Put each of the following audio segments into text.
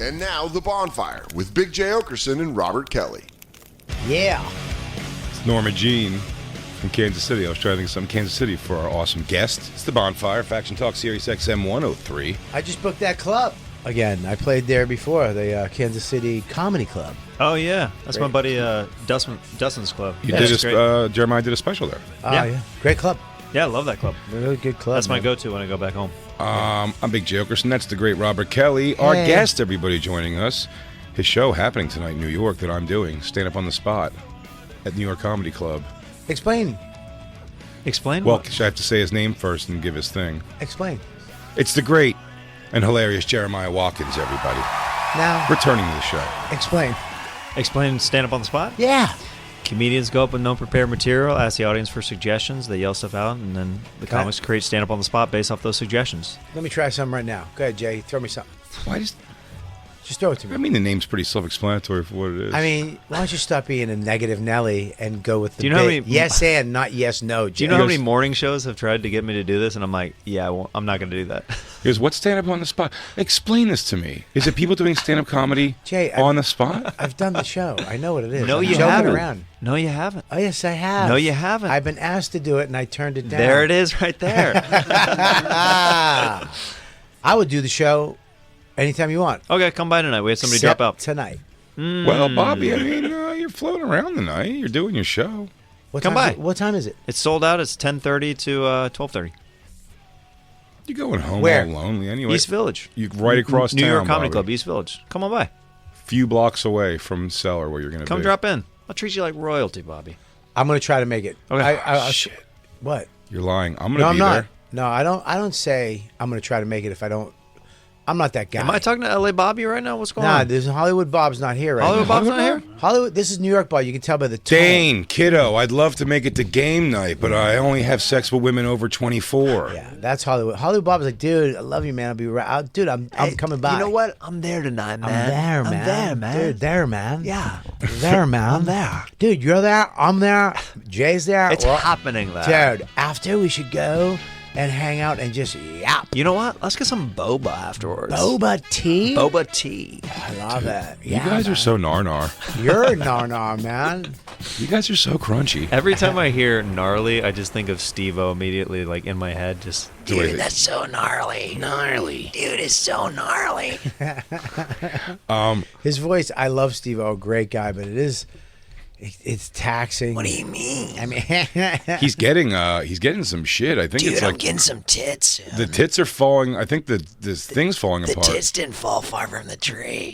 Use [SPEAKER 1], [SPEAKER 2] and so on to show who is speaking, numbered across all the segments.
[SPEAKER 1] And now, The Bonfire with Big J. Okerson and Robert Kelly.
[SPEAKER 2] Yeah.
[SPEAKER 3] It's Norma Jean from Kansas City. I was trying to think of some Kansas City for our awesome guest. It's The Bonfire, Faction Talk Sirius XM 103.
[SPEAKER 2] I just booked that club. Again, I played there before, the Kansas City Comedy Club.
[SPEAKER 4] Oh, yeah. That's my buddy Dustin's club.
[SPEAKER 3] You did Jeremiah did a special there.
[SPEAKER 2] Yeah. Great club.
[SPEAKER 4] Yeah, I love that club.
[SPEAKER 2] Really good club.
[SPEAKER 4] That's my go-to when I go back home.
[SPEAKER 3] I'm Big J. Okerson. That's the great Robert Kelly. Our guest, everybody joining us. His show happening tonight in New York that I'm doing. Stand Up on the Spot at New York Comedy Club.
[SPEAKER 2] Explain.
[SPEAKER 3] Well, I have to say his name first and give his thing.
[SPEAKER 2] Explain.
[SPEAKER 3] It's the great and hilarious Jeremiah Watkins, everybody.
[SPEAKER 2] Now,
[SPEAKER 3] returning to the show.
[SPEAKER 4] Explain Stand Up on the Spot?
[SPEAKER 2] Yeah.
[SPEAKER 4] Comedians go up with no prepared material, ask the audience for suggestions, they yell stuff out, and then the comics create Stand Up on the Spot based off those suggestions.
[SPEAKER 2] Let me try something right now. Go ahead, Jay. Throw me something.
[SPEAKER 3] Why
[SPEAKER 2] Just throw it to me.
[SPEAKER 3] I mean, the name's pretty self-explanatory for what it is.
[SPEAKER 2] I mean, why don't you stop being a negative Nelly and go with the
[SPEAKER 4] Do you know how many,
[SPEAKER 2] yes and, not yes, no, Jay.
[SPEAKER 4] Do you know how many morning shows have tried to get me to do this? And I'm like, I'm not going to do that.
[SPEAKER 3] Here's what's Stand Up on the Spot? Explain this to me. Is it people doing stand-up comedy
[SPEAKER 2] Jay,
[SPEAKER 3] on the spot?
[SPEAKER 2] I've done the show. I know what it is.
[SPEAKER 4] No, you
[SPEAKER 2] joking
[SPEAKER 4] haven't.
[SPEAKER 2] Around.
[SPEAKER 4] No, you haven't.
[SPEAKER 2] Oh, yes, I have.
[SPEAKER 4] No, you haven't.
[SPEAKER 2] I've been asked to do it, and I turned it down.
[SPEAKER 4] There it is right there.
[SPEAKER 2] I would do the show anytime you want.
[SPEAKER 4] Okay, come by tonight. We had somebody drop out.
[SPEAKER 2] Tonight.
[SPEAKER 3] Well, Bobby, I mean, you're floating around tonight. You're doing your show.
[SPEAKER 4] Come by.
[SPEAKER 2] What time is it?
[SPEAKER 4] It's sold out. It's 10:30 to 12:30.
[SPEAKER 3] You're going home
[SPEAKER 2] Where?
[SPEAKER 3] all lonely anyway.
[SPEAKER 4] East Village.
[SPEAKER 3] You right across
[SPEAKER 4] New
[SPEAKER 3] town,
[SPEAKER 4] York Comedy
[SPEAKER 3] Bobby.
[SPEAKER 4] Club, East Village. Come on by.
[SPEAKER 3] Few blocks away from Cellar where you're going to be.
[SPEAKER 4] Come drop in. I'll treat you like royalty, Bobby.
[SPEAKER 2] I'm going to try to make it.
[SPEAKER 4] Okay.
[SPEAKER 3] Shit.
[SPEAKER 2] What?
[SPEAKER 3] You're lying. I'm going
[SPEAKER 2] No,
[SPEAKER 3] to
[SPEAKER 2] I'm
[SPEAKER 3] be
[SPEAKER 2] not.
[SPEAKER 3] there.
[SPEAKER 2] No, I don't say I'm going to try to make it if I don't. I'm not that guy.
[SPEAKER 4] Am I talking to LA Bobby right now? What's going
[SPEAKER 2] Nah,
[SPEAKER 4] on?
[SPEAKER 2] there's Hollywood Bob's not here right
[SPEAKER 4] Hollywood
[SPEAKER 2] now.
[SPEAKER 4] Bob's not here?
[SPEAKER 2] Hollywood. This is New York Bob. You can tell by the tone.
[SPEAKER 3] Dane, kiddo, I'd love to make it to game night, but I only have sex with women over 24.
[SPEAKER 2] Yeah, that's Hollywood. Hollywood Bob's like, dude, I love you, man. I'll be right. Dude, I'm coming by.
[SPEAKER 4] You know what? I'm there tonight, man.
[SPEAKER 2] I'm there, man.
[SPEAKER 4] I'm there, man.
[SPEAKER 2] Dude, there, man.
[SPEAKER 4] Yeah.
[SPEAKER 2] There, man.
[SPEAKER 4] I'm there.
[SPEAKER 2] Dude, you're there. I'm there. Jay's there.
[SPEAKER 4] It's happening there.
[SPEAKER 2] Dude, after we should go and hang out and just yap.
[SPEAKER 4] You know what? Let's get some boba afterwards.
[SPEAKER 2] Boba tea?
[SPEAKER 4] Boba tea.
[SPEAKER 2] I love that.
[SPEAKER 3] You guys are so nar-nar.
[SPEAKER 2] You're a nar-nar, man.
[SPEAKER 3] You guys are so crunchy.
[SPEAKER 4] Every time I hear gnarly, I just think of Steve-O immediately, like in my head. Just,
[SPEAKER 3] Dude,
[SPEAKER 4] that's so gnarly. Gnarly. Dude, it's so gnarly.
[SPEAKER 2] His voice, I love Steve-O, great guy, but it's taxing.
[SPEAKER 4] What do you mean?
[SPEAKER 2] I mean,
[SPEAKER 3] he's getting some shit. I think
[SPEAKER 4] Dude,
[SPEAKER 3] it's like
[SPEAKER 4] I'm getting some tits soon.
[SPEAKER 3] the tits are falling. I think this thing's falling apart.
[SPEAKER 4] The tits didn't fall far from the tree.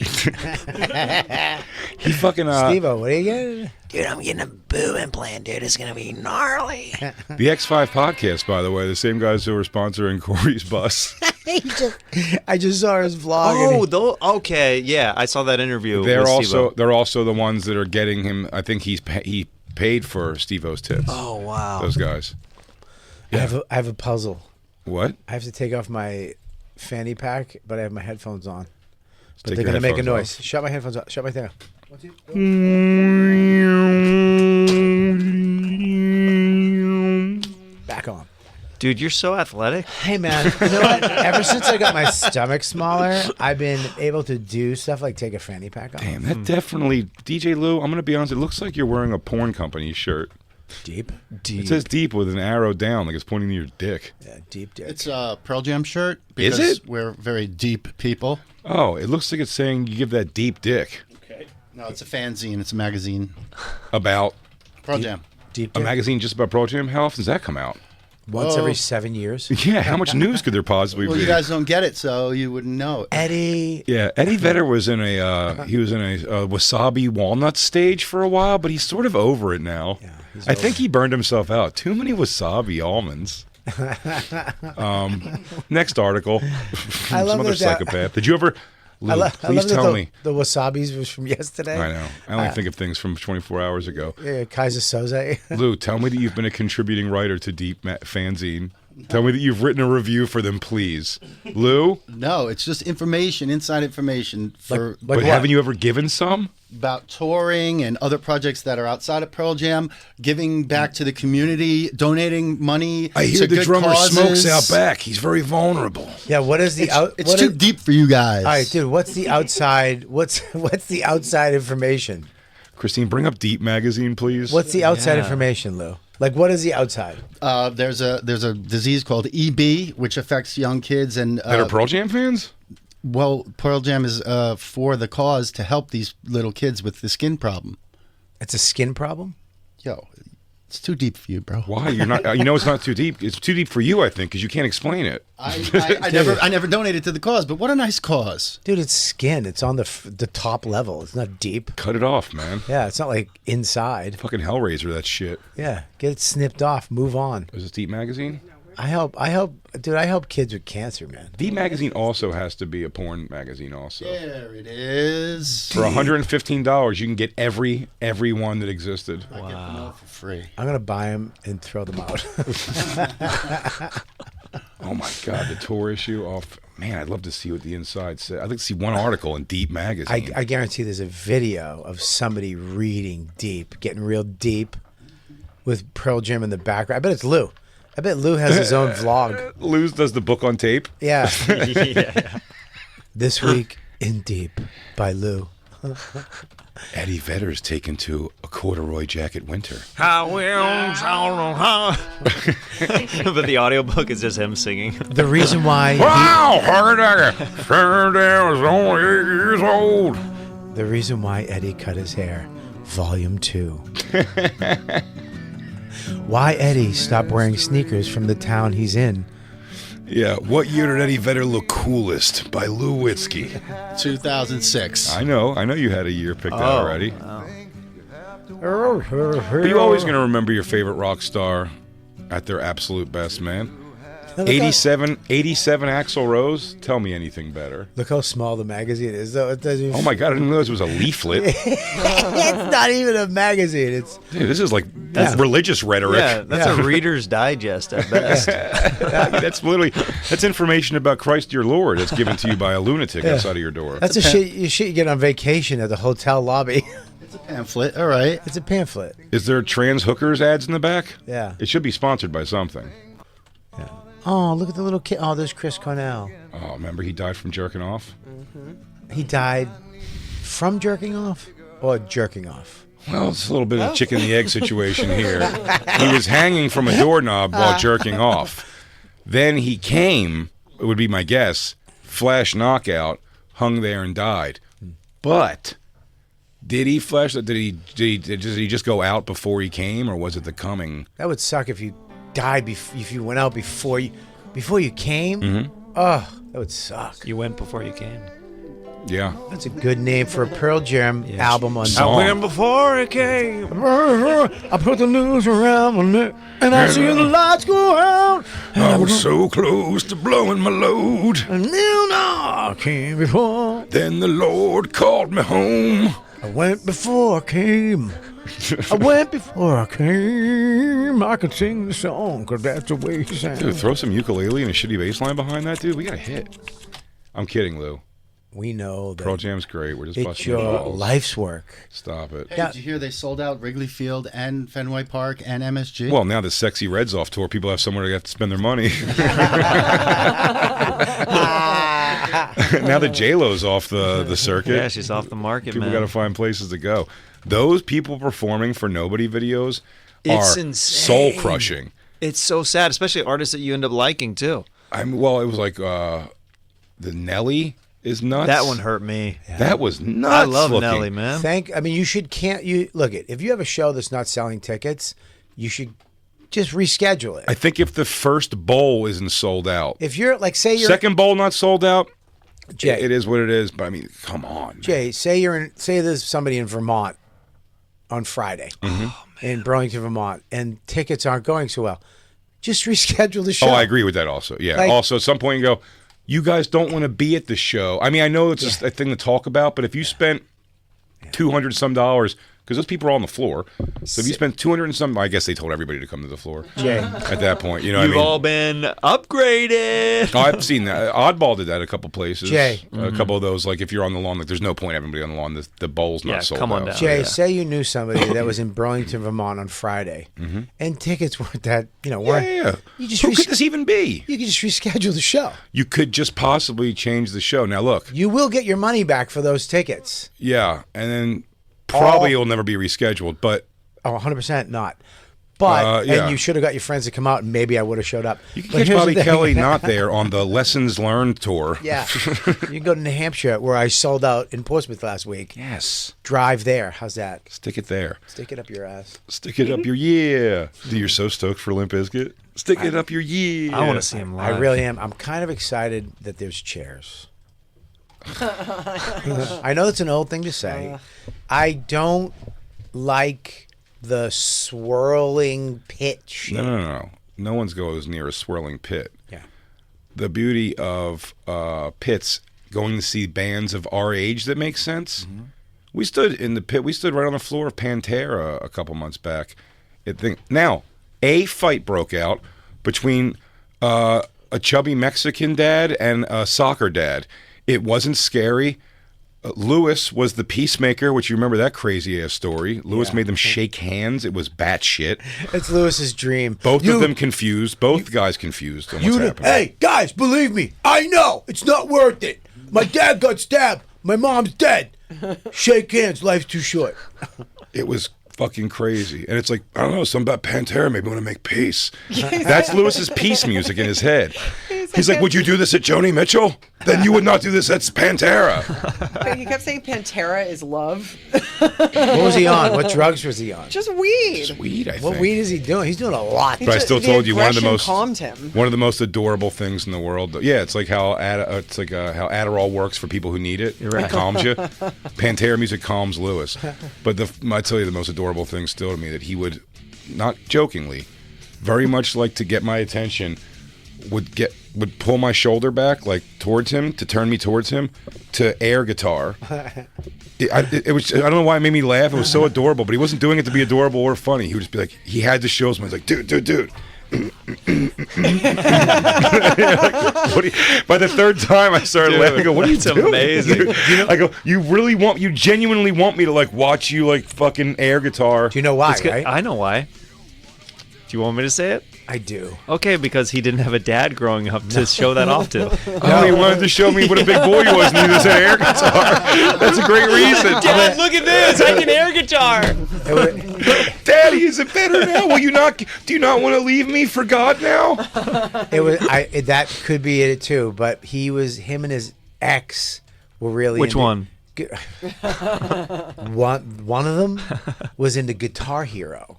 [SPEAKER 3] He fucking
[SPEAKER 2] Steve-O, what are you getting?
[SPEAKER 4] Dude, I'm getting a boob implant, dude. It's going to be gnarly.
[SPEAKER 3] the X5 podcast, by the way, the same guys who are sponsoring Cory's bus.
[SPEAKER 2] I just saw his vlog.
[SPEAKER 4] Okay, yeah, I saw that interview.
[SPEAKER 3] They're
[SPEAKER 4] with
[SPEAKER 3] also
[SPEAKER 4] Steve-O.
[SPEAKER 3] they're also the ones that are getting him. I think he paid for Steve-O's tits.
[SPEAKER 4] Oh wow,
[SPEAKER 3] Those guys.
[SPEAKER 2] I have a puzzle.
[SPEAKER 3] What?
[SPEAKER 2] I have to take off my fanny pack, but I have my headphones on. But
[SPEAKER 3] Take
[SPEAKER 2] they're
[SPEAKER 3] your
[SPEAKER 2] gonna make a
[SPEAKER 3] headphones
[SPEAKER 2] noise.
[SPEAKER 3] off.
[SPEAKER 2] Shut my headphones off. Shut my thing off. Back on.
[SPEAKER 4] dude, you're so athletic.
[SPEAKER 2] Hey man, you know what? Ever since I got my stomach smaller, I've been able to do stuff like take a fanny pack off.
[SPEAKER 3] Damn, that definitely. DJ Lou, I'm gonna be honest. It looks like you're wearing a porn company shirt.
[SPEAKER 2] Deep.
[SPEAKER 3] It says deep with an arrow down, like it's pointing to your dick.
[SPEAKER 2] Yeah, deep dick.
[SPEAKER 5] It's a Pearl Jam shirt.
[SPEAKER 3] Is
[SPEAKER 5] Because
[SPEAKER 3] it?
[SPEAKER 5] we're very deep people.
[SPEAKER 3] Oh, it looks like it's saying you give that deep dick.
[SPEAKER 5] Okay. No, it's a fanzine. It's a magazine.
[SPEAKER 3] About
[SPEAKER 5] Pearl Jam.
[SPEAKER 2] Deep
[SPEAKER 3] a
[SPEAKER 2] dick.
[SPEAKER 3] magazine just about Pearl Jam. How often does that come out?
[SPEAKER 2] Once
[SPEAKER 5] Oh.
[SPEAKER 2] every 7 years.
[SPEAKER 3] Yeah, how much news could there possibly
[SPEAKER 5] Well,
[SPEAKER 3] be?
[SPEAKER 5] you guys don't get it, so you wouldn't know it.
[SPEAKER 2] Eddie.
[SPEAKER 3] Yeah, Eddie Vedder was in a wasabi walnut stage for a while, but he's sort of over it now.
[SPEAKER 2] Yeah, he's
[SPEAKER 3] I think he burned himself out. Too many wasabi almonds. Next article.
[SPEAKER 2] I love
[SPEAKER 3] Some other
[SPEAKER 2] that-
[SPEAKER 3] psychopath. Did you ever? Lou, please tell
[SPEAKER 2] that
[SPEAKER 3] me.
[SPEAKER 2] the wasabis was from yesterday.
[SPEAKER 3] I know. I only think of things from 24 hours ago.
[SPEAKER 2] Yeah, Kaiser Soze.
[SPEAKER 3] Lou, tell me that you've been a contributing writer to Deep Fanzine. Tell me that you've written a review for them, please. Lou?
[SPEAKER 5] No, it's just information, inside information for
[SPEAKER 3] But
[SPEAKER 2] what?
[SPEAKER 3] haven't you ever given some?
[SPEAKER 5] about touring and other projects that are outside of Pearl Jam, giving back to the community, donating money.
[SPEAKER 3] I hear
[SPEAKER 5] to
[SPEAKER 3] the
[SPEAKER 5] good
[SPEAKER 3] drummer
[SPEAKER 5] causes.
[SPEAKER 3] smokes out back. He's very vulnerable.
[SPEAKER 2] Yeah, what is the
[SPEAKER 5] It's too deep for you guys.
[SPEAKER 2] All right, dude. What's the outside? What's the outside information?
[SPEAKER 3] Christine, bring up Deep Magazine, please.
[SPEAKER 2] What's the outside
[SPEAKER 4] Yeah.
[SPEAKER 2] information, Lou? Like, what is the outside?
[SPEAKER 5] There's a disease called EB, which affects young kids and
[SPEAKER 3] That are Pearl Jam fans?
[SPEAKER 5] well, Pearl Jam is for the cause to help these little kids with the skin problem.
[SPEAKER 2] It's a skin problem.
[SPEAKER 5] Yo, it's too deep for you, bro.
[SPEAKER 3] Why? You're not. You know it's not too deep. It's too deep for you, I think, because you can't explain it.
[SPEAKER 5] I never donated to the cause, but what a nice cause.
[SPEAKER 2] Dude, it's skin. It's on the top level. It's not deep.
[SPEAKER 3] Cut it off, man.
[SPEAKER 2] Yeah, it's not like inside.
[SPEAKER 3] Fucking Hellraiser, that shit.
[SPEAKER 2] Yeah, get it snipped off. Move on.
[SPEAKER 3] Is this Deep Magazine?
[SPEAKER 2] I help, dude. I help kids with cancer, man.
[SPEAKER 3] Deep Magazine also has to be a porn magazine. Also,
[SPEAKER 5] There it is.
[SPEAKER 3] for $115, you can get every one that existed.
[SPEAKER 5] I get them all for free.
[SPEAKER 2] I'm gonna buy them and throw them out.
[SPEAKER 3] Oh my God, the tour issue. Oh man, I'd love to see what the inside said. I'd like to see one article in Deep Magazine.
[SPEAKER 2] I guarantee there's a video of somebody reading deep, getting real deep, with Pearl Jam in the background. I bet it's Lou. I bet Lou has his own vlog.
[SPEAKER 3] Lou does the book on tape.
[SPEAKER 2] Yeah.
[SPEAKER 4] Yeah.
[SPEAKER 2] This week in Deep by Lou.
[SPEAKER 3] Eddie Vedder's taken to a corduroy jacket winter.
[SPEAKER 4] But the audiobook is just him singing.
[SPEAKER 2] The reason why
[SPEAKER 3] Wow, Hugger Dugger is only 8 years old.
[SPEAKER 2] the reason why Eddie cut his hair, Volume 2. Why Eddie stopped wearing sneakers from the town he's in.
[SPEAKER 3] Yeah, what year did Eddie Vedder look coolest? By Lou Witzke.
[SPEAKER 5] 2006.
[SPEAKER 3] I know you had a year picked out already.
[SPEAKER 2] But
[SPEAKER 3] But you're always going to remember your favorite rock star at their absolute best, man. 87 Axl Rose. Tell me anything better.
[SPEAKER 2] Look how small the magazine is, though. It doesn't even
[SPEAKER 3] Oh my God, I didn't realize it was a leaflet.
[SPEAKER 2] it's not even a magazine. It's
[SPEAKER 3] Dude, this is like religious rhetoric.
[SPEAKER 4] Yeah, that's a Reader's Digest at best.
[SPEAKER 3] That's information about Christ your Lord that's given to you by a lunatic outside of your door.
[SPEAKER 2] that's a shit you get on vacation at the hotel lobby.
[SPEAKER 5] It's a pamphlet. All right.
[SPEAKER 2] It's a pamphlet.
[SPEAKER 3] Is there trans hookers ads in the back?
[SPEAKER 2] Yeah.
[SPEAKER 3] It should be sponsored by something.
[SPEAKER 2] Oh, look at the little kid. Oh, there's Chris Cornell.
[SPEAKER 3] Oh, remember he died from jerking off?
[SPEAKER 2] He died from jerking off or jerking off?
[SPEAKER 3] Well, it's a little bit of a chicken and the egg situation here. He was hanging from a doorknob while jerking off. Then he came, it would be my guess, flash knockout, hung there and died. But did he flash? Did he just go out before he came, or was it the coming?
[SPEAKER 2] That would suck if you died if you went out before you came.
[SPEAKER 3] Mm-hmm.
[SPEAKER 2] Oh, that would suck.
[SPEAKER 4] You went bore you came.
[SPEAKER 3] Yeah.
[SPEAKER 2] That's a good name for a Pearl Jam album on.
[SPEAKER 3] Song.
[SPEAKER 4] I went before it came.
[SPEAKER 2] I put the news around my neck and I see the lights go out.
[SPEAKER 3] I was so close to blowing my load.
[SPEAKER 2] And then I came before.
[SPEAKER 3] Then the Lord called me home.
[SPEAKER 2] I went before I came. I went before I came. I could sing the song because that's the way he sang.
[SPEAKER 3] Dude, throw some ukulele and a shitty bass line behind that, dude. We got a hit. I'm kidding, Lou.
[SPEAKER 2] We know that
[SPEAKER 3] Pearl Jam's great. We're just
[SPEAKER 2] it's
[SPEAKER 3] busting your
[SPEAKER 2] your
[SPEAKER 3] balls.
[SPEAKER 2] life's work.
[SPEAKER 3] Stop it.
[SPEAKER 5] Hey,
[SPEAKER 2] Yeah.
[SPEAKER 5] did you hear they sold out Wrigley Field and Fenway Park and MSG?
[SPEAKER 3] Well, now the Sexy Reds off tour, people have somewhere to have to spend their money. Now that J-Lo's off the circuit,
[SPEAKER 4] Yeah, she's off the market,
[SPEAKER 3] people
[SPEAKER 4] man.
[SPEAKER 3] got to find places to go. Those people performing for nobody videos
[SPEAKER 4] It's
[SPEAKER 3] are
[SPEAKER 4] insane.
[SPEAKER 3] soul crushing.
[SPEAKER 4] It's so sad, especially artists that you end up liking too.
[SPEAKER 3] Well, it was like the Nelly is nuts.
[SPEAKER 4] That one hurt me.
[SPEAKER 3] That was nuts.
[SPEAKER 4] I love
[SPEAKER 3] looking.
[SPEAKER 4] Nelly, man.
[SPEAKER 2] You look it. If you have a show that's not selling tickets, you should just reschedule it.
[SPEAKER 3] I think if the first bowl isn't sold out,
[SPEAKER 2] If you're like, say you're
[SPEAKER 3] second bowl not sold out,
[SPEAKER 2] Jay,
[SPEAKER 3] it is what it is. But I mean, come on, man.
[SPEAKER 2] Jay, say there's somebody in Vermont on Friday in Burlington, Vermont, and tickets aren't going so well. Just reschedule the show.
[SPEAKER 3] Oh, I agree with that also. Yeah.
[SPEAKER 2] Like-
[SPEAKER 3] Also, at some point you go, you guys don't want to be at the show. I mean, I know it's just a thing to talk about, but if you spent $200 some because those people are on the floor. So if you spend 200 and something, I guess they told everybody to come to the floor.
[SPEAKER 2] Jay.
[SPEAKER 3] At that point, you know what I
[SPEAKER 4] You've
[SPEAKER 3] mean?
[SPEAKER 4] all been upgraded.
[SPEAKER 3] Oh, I've seen that. Oddball did that a couple places.
[SPEAKER 2] Jay.
[SPEAKER 3] A couple of those, like if you're on the lawn, like there's no point having anybody on the lawn. The bowl's not
[SPEAKER 4] Yeah,
[SPEAKER 3] sold
[SPEAKER 4] come on
[SPEAKER 3] out.
[SPEAKER 4] down.
[SPEAKER 2] Jay,
[SPEAKER 4] yeah.
[SPEAKER 2] say you knew somebody that was in Burlington, Vermont on Friday, and tickets weren't that, weren't.
[SPEAKER 3] Yeah.
[SPEAKER 2] You just
[SPEAKER 3] Who could this even be?
[SPEAKER 2] you could just reschedule the show.
[SPEAKER 3] You could just possibly change the show. Now look,
[SPEAKER 2] You will get your money back for those tickets.
[SPEAKER 3] yeah, and then probably it'll never be rescheduled. But
[SPEAKER 2] Oh, 100% not. But
[SPEAKER 3] yeah.
[SPEAKER 2] and you should have got your friends to come out, and maybe I would have showed up.
[SPEAKER 3] you can
[SPEAKER 2] But
[SPEAKER 3] catch
[SPEAKER 2] here's the
[SPEAKER 3] Bobby
[SPEAKER 2] thing.
[SPEAKER 3] Kelly not there on the Lessons Learned tour.
[SPEAKER 2] Yeah, you can go to New Hampshire, where I sold out in Portsmouth last week.
[SPEAKER 3] Yes.
[SPEAKER 2] Drive there. How's that?
[SPEAKER 3] Stick it there.
[SPEAKER 2] Stick it up your ass.
[SPEAKER 3] Stick it up your yeah. Dude, you're so stoked for Limp Bizkit. Stick it up your yeah.
[SPEAKER 4] I want to see him
[SPEAKER 2] I
[SPEAKER 4] live.
[SPEAKER 2] really am. I'm kind of excited that there's chairs. I know that's an old thing to say. I don't like the swirling pit shit.
[SPEAKER 3] No. No one's goes near a swirling pit.
[SPEAKER 2] Yeah.
[SPEAKER 3] The beauty of pits, going to see bands of our age that makes sense. We stood in the pit. We stood right on the floor of Pantera a couple months back. Now, a fight broke out between a chubby Mexican dad and a soccer dad. It wasn't scary. Lewis was the peacemaker, which you remember that crazy ass story. Lewis made them shake hands. It was batshit.
[SPEAKER 2] It's Lewis's dream.
[SPEAKER 3] Both of them confused. Both guys confused on what's happening.
[SPEAKER 2] Hey, guys, believe me. I know. It's not worth it. My dad got stabbed. My mom's dead. Shake hands. Life's too short.
[SPEAKER 3] It was fucking crazy. And it's like, I don't know, something about Pantera made me want to make peace. That's Lewis's peace music in his head. He's like, would you do this at Joni Mitchell? Then you would not do this at Pantera.
[SPEAKER 6] But he kept saying Pantera is love.
[SPEAKER 2] What was he on? What drugs was he on?
[SPEAKER 6] Just weed.
[SPEAKER 3] It's weed, I think.
[SPEAKER 2] What weed is he doing? He's doing a lot.
[SPEAKER 3] But I still
[SPEAKER 6] The
[SPEAKER 3] told you one of the
[SPEAKER 6] aggression
[SPEAKER 3] most
[SPEAKER 6] calmed him.
[SPEAKER 3] one of the most adorable things in the world. Yeah, it's like how how Adderall works for people who need it. It calms you. Pantera music calms Lewis. But I tell you the most adorable thing still to me that he would, not jokingly, very much like to get my attention, would pull my shoulder back like towards him to turn me towards him to air guitar. It was, I don't know why it made me laugh. It was so adorable, but he wasn't doing it to be adorable or funny. He would just be like, he had to show someone. He's like, dude. By the third time I started laughing. I go, what are you doing?
[SPEAKER 4] Amazing.
[SPEAKER 3] I go, you genuinely want me to like watch you like fucking air guitar.
[SPEAKER 2] Do you know why,
[SPEAKER 4] It's good.
[SPEAKER 2] right?
[SPEAKER 4] I know why. Do you want me to say it?
[SPEAKER 2] I do.
[SPEAKER 4] Okay, because he didn't have a dad growing up to show that off to.
[SPEAKER 3] Oh, he wanted to show me what a big boy he was and he was an air guitar. That's a great reason.
[SPEAKER 4] Dad, look at this! I can air guitar.
[SPEAKER 3] Daddy, is it better now? Do you not want to leave me for God now?
[SPEAKER 2] That could be it too. But him and his ex were really.
[SPEAKER 4] Which one?
[SPEAKER 2] One of them was into Guitar Hero,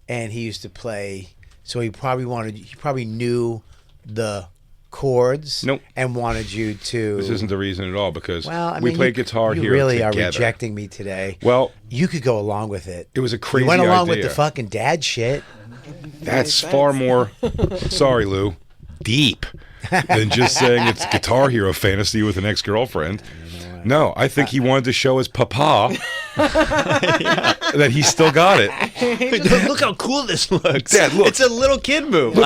[SPEAKER 2] and he used to play. So he probably knew the chords.
[SPEAKER 3] Nope.
[SPEAKER 2] And wanted you to.
[SPEAKER 3] This isn't the reason at all because
[SPEAKER 2] we
[SPEAKER 3] played Guitar
[SPEAKER 2] you
[SPEAKER 3] Hero
[SPEAKER 2] really
[SPEAKER 3] together.
[SPEAKER 2] are rejecting me today.
[SPEAKER 3] Well,
[SPEAKER 2] you could go along with it.
[SPEAKER 3] it was a crazy
[SPEAKER 2] You went along with
[SPEAKER 3] idea.
[SPEAKER 2] the fucking dad shit.
[SPEAKER 3] That's far more, sorry, Lou, deep than just saying it's Guitar Hero fantasy with an ex-girlfriend. No, I think he wanted to show his papa that he still got it.
[SPEAKER 4] Look how cool this looks.
[SPEAKER 3] Dad, look.
[SPEAKER 4] It's a little kid move.
[SPEAKER 3] Look,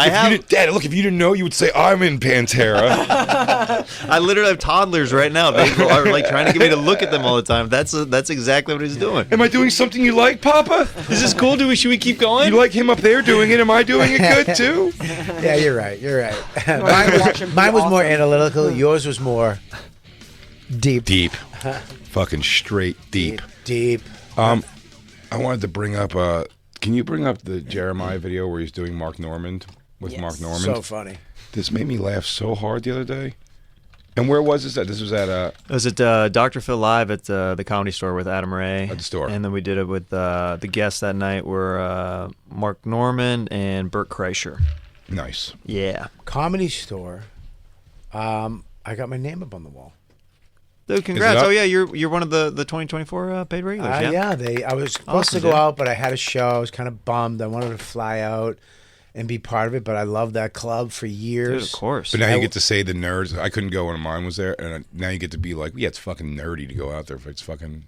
[SPEAKER 3] Dad, look, if you didn't know, you would say, I'm in Pantera.
[SPEAKER 4] I literally have toddlers right now. They are like trying to get me to look at them all the time. That's exactly what he's doing.
[SPEAKER 3] Am I doing something you like, Papa?
[SPEAKER 4] Is this cool? Should we keep going?
[SPEAKER 3] You like him up there doing it? Am I doing it good, too?
[SPEAKER 2] Yeah, you're right.
[SPEAKER 6] watch him be
[SPEAKER 2] Mine was more
[SPEAKER 6] awesome.
[SPEAKER 2] analytical. Yours was more deep.
[SPEAKER 3] Deep. Fucking straight deep.
[SPEAKER 2] Deep.
[SPEAKER 3] I wanted to bring up, can you bring up the Jeremiah video where he's doing Mark Normand with Mark Normand?
[SPEAKER 2] So funny.
[SPEAKER 3] This made me laugh so hard the other day. And where was this at? This was at
[SPEAKER 4] It was at Dr. Phil Live at the Comedy Store with Adam Ray.
[SPEAKER 3] At the store.
[SPEAKER 4] And then we did it with the guests that night were Mark Norman and Bert Kreischer.
[SPEAKER 3] Nice.
[SPEAKER 4] Yeah.
[SPEAKER 2] Comedy Store. I got my name up on the wall.
[SPEAKER 4] Dude, congrats.
[SPEAKER 3] up?
[SPEAKER 4] Oh, yeah, you're one of the 2024 paid regulars, yeah?
[SPEAKER 2] Yeah. I was supposed
[SPEAKER 4] Awesome,
[SPEAKER 2] to go
[SPEAKER 4] dude.
[SPEAKER 2] out, but I had a show. I was kind of bummed. I wanted to fly out and be part of it, but I loved that club for years.
[SPEAKER 4] Dude, of course.
[SPEAKER 3] But now you get to say the nerds. I couldn't go when mine was there. And now you get to be like, yeah, it's fucking nerdy to go out there. It's fucking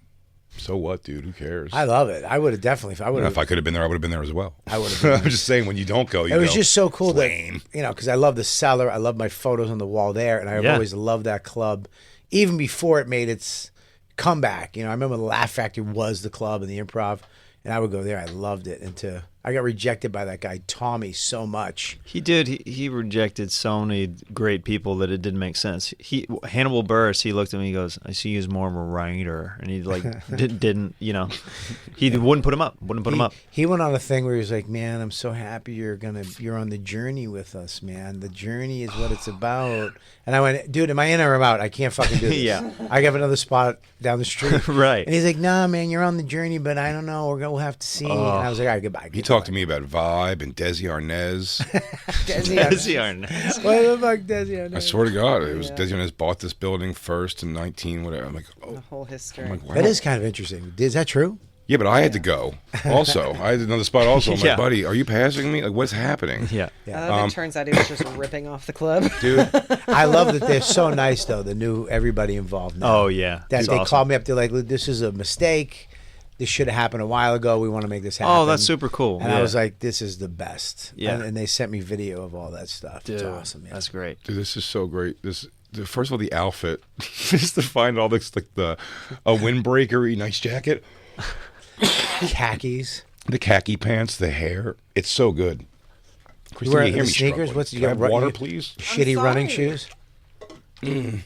[SPEAKER 3] So what, dude? Who cares?
[SPEAKER 2] I love it. I would have definitely. If I would
[SPEAKER 3] If I
[SPEAKER 2] have.
[SPEAKER 3] could have been there, I would have been there as well.
[SPEAKER 2] I would have.
[SPEAKER 3] I'm just saying, when you don't go, you
[SPEAKER 2] It was
[SPEAKER 3] go,
[SPEAKER 2] just so cool
[SPEAKER 3] lame.
[SPEAKER 2] that because I love the cellar. I love my photos on the wall there, and I've
[SPEAKER 4] Yeah.
[SPEAKER 2] always loved that club, even before it made its comeback. I remember the Laugh Factory was the club and the Improv, and I would go there. I loved it, I got rejected by that guy Tommy so much.
[SPEAKER 4] He did. He rejected so many great people that it didn't make sense. Hannibal Buress. He looked at me. He goes, "I see you as more of a writer," and he didn't. He wouldn't put him up.
[SPEAKER 2] He went on a thing where he was like, "Man, I'm so happy you're on the journey with us, man. The journey is what it's about." And I went, "Dude, am I in or am I out? I can't fucking do this.
[SPEAKER 4] Yeah.
[SPEAKER 2] I have another spot down the street."
[SPEAKER 4] Right.
[SPEAKER 2] And he's like, "Nah, man, you're on the journey, but I don't know. We'll have to see." And I was like, "All right, goodbye."
[SPEAKER 3] He talked to me about Vibe and Desi Arnaz.
[SPEAKER 2] Desi
[SPEAKER 4] Arnaz.
[SPEAKER 2] What the fuck, Desi Arnaz?
[SPEAKER 3] I swear to God, it was Desi Arnaz bought this building first in 19 whatever. I'm like,
[SPEAKER 6] The
[SPEAKER 3] oh,
[SPEAKER 6] whole history.
[SPEAKER 3] I'm like, wow.
[SPEAKER 2] That is kind of interesting. Is that true?
[SPEAKER 3] Yeah, but I had to go. Also, I had another spot. Also, I'm
[SPEAKER 4] Yeah.
[SPEAKER 3] like, buddy, are you passing me? Like, what's happening?
[SPEAKER 4] Yeah.
[SPEAKER 6] It turns out he was just ripping off the club.
[SPEAKER 3] Dude,
[SPEAKER 2] I love that they're so nice, though. The new everybody involved now.
[SPEAKER 4] Oh yeah.
[SPEAKER 2] That
[SPEAKER 4] It's
[SPEAKER 2] they
[SPEAKER 4] awesome.
[SPEAKER 2] called me up. They're like, "This is a mistake. This should have happened a while ago. We want to make this happen."
[SPEAKER 4] Oh, that's super cool.
[SPEAKER 2] And
[SPEAKER 4] Yeah.
[SPEAKER 2] I was like, "This is the best."
[SPEAKER 4] Yeah.
[SPEAKER 2] And they sent me video of all that stuff. It's
[SPEAKER 4] Dude,
[SPEAKER 2] awesome. Man.
[SPEAKER 4] That's great.
[SPEAKER 3] dude, this is so great. First of all, the outfit, just to find all this, like a windbreaker, nice jacket,
[SPEAKER 2] Khakis.
[SPEAKER 3] the khaki pants, the hair. It's so good.
[SPEAKER 2] You
[SPEAKER 3] Christine,
[SPEAKER 2] wear
[SPEAKER 3] you hear
[SPEAKER 2] the
[SPEAKER 3] me
[SPEAKER 2] sneakers?
[SPEAKER 3] struggling.
[SPEAKER 2] What's you
[SPEAKER 3] Can I
[SPEAKER 2] got?
[SPEAKER 3] have water, please?
[SPEAKER 2] Shitty running
[SPEAKER 6] sorry.
[SPEAKER 2] shoes.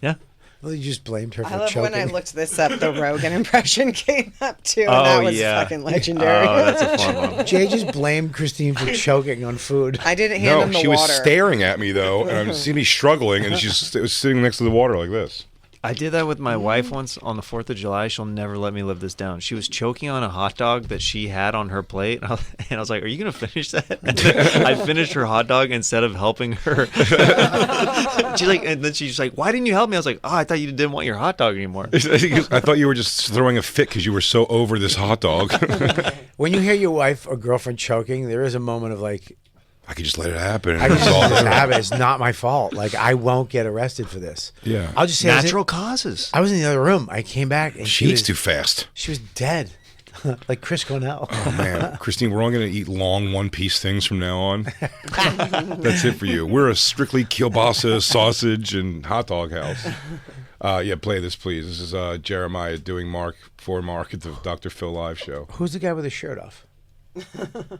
[SPEAKER 4] Yeah.
[SPEAKER 2] Well, you just blamed her for
[SPEAKER 6] I love
[SPEAKER 2] choking.
[SPEAKER 6] when I looked this up. The Rogan impression came up too, and
[SPEAKER 4] Oh,
[SPEAKER 6] that was
[SPEAKER 4] yeah.
[SPEAKER 6] fucking legendary.
[SPEAKER 4] Oh, that's a fun one.
[SPEAKER 2] Jay just blamed Christine for choking on food.
[SPEAKER 6] I didn't hand
[SPEAKER 3] No,
[SPEAKER 6] him the
[SPEAKER 3] she
[SPEAKER 6] water.
[SPEAKER 3] was staring at me though, and I see me struggling, and she was sitting next to the water like this.
[SPEAKER 4] I did that with my wife once on the 4th of July. She'll never let me live this down. She was choking on a hot dog that she had on her plate. And I was like, "Are you going to finish that?" And then I finished her hot dog instead of helping her. And then she's like, "Why didn't you help me?" I was like, "Oh, I thought you didn't want your hot dog anymore."
[SPEAKER 3] I thought you were just throwing a fit because you were so over this hot dog.
[SPEAKER 2] When you hear your wife or girlfriend choking, there is a moment of like,
[SPEAKER 3] I could just let it happen.
[SPEAKER 2] I can just let this happen. It's not my fault. Like, I won't get arrested for this.
[SPEAKER 3] Yeah.
[SPEAKER 2] I'll just say
[SPEAKER 4] Natural causes.
[SPEAKER 2] I was in the other room. I came back and
[SPEAKER 3] She eats too fast.
[SPEAKER 2] she was dead. Like Chris Cornell.
[SPEAKER 3] Oh man, Christine, we're only going to eat long one-piece things from now on. That's it for you. We're a strictly kielbasa, sausage, and hot dog house. Yeah, play this, please. This is Jeremiah doing Mark at the Dr. Phil live show.
[SPEAKER 2] Who's the guy with his shirt off?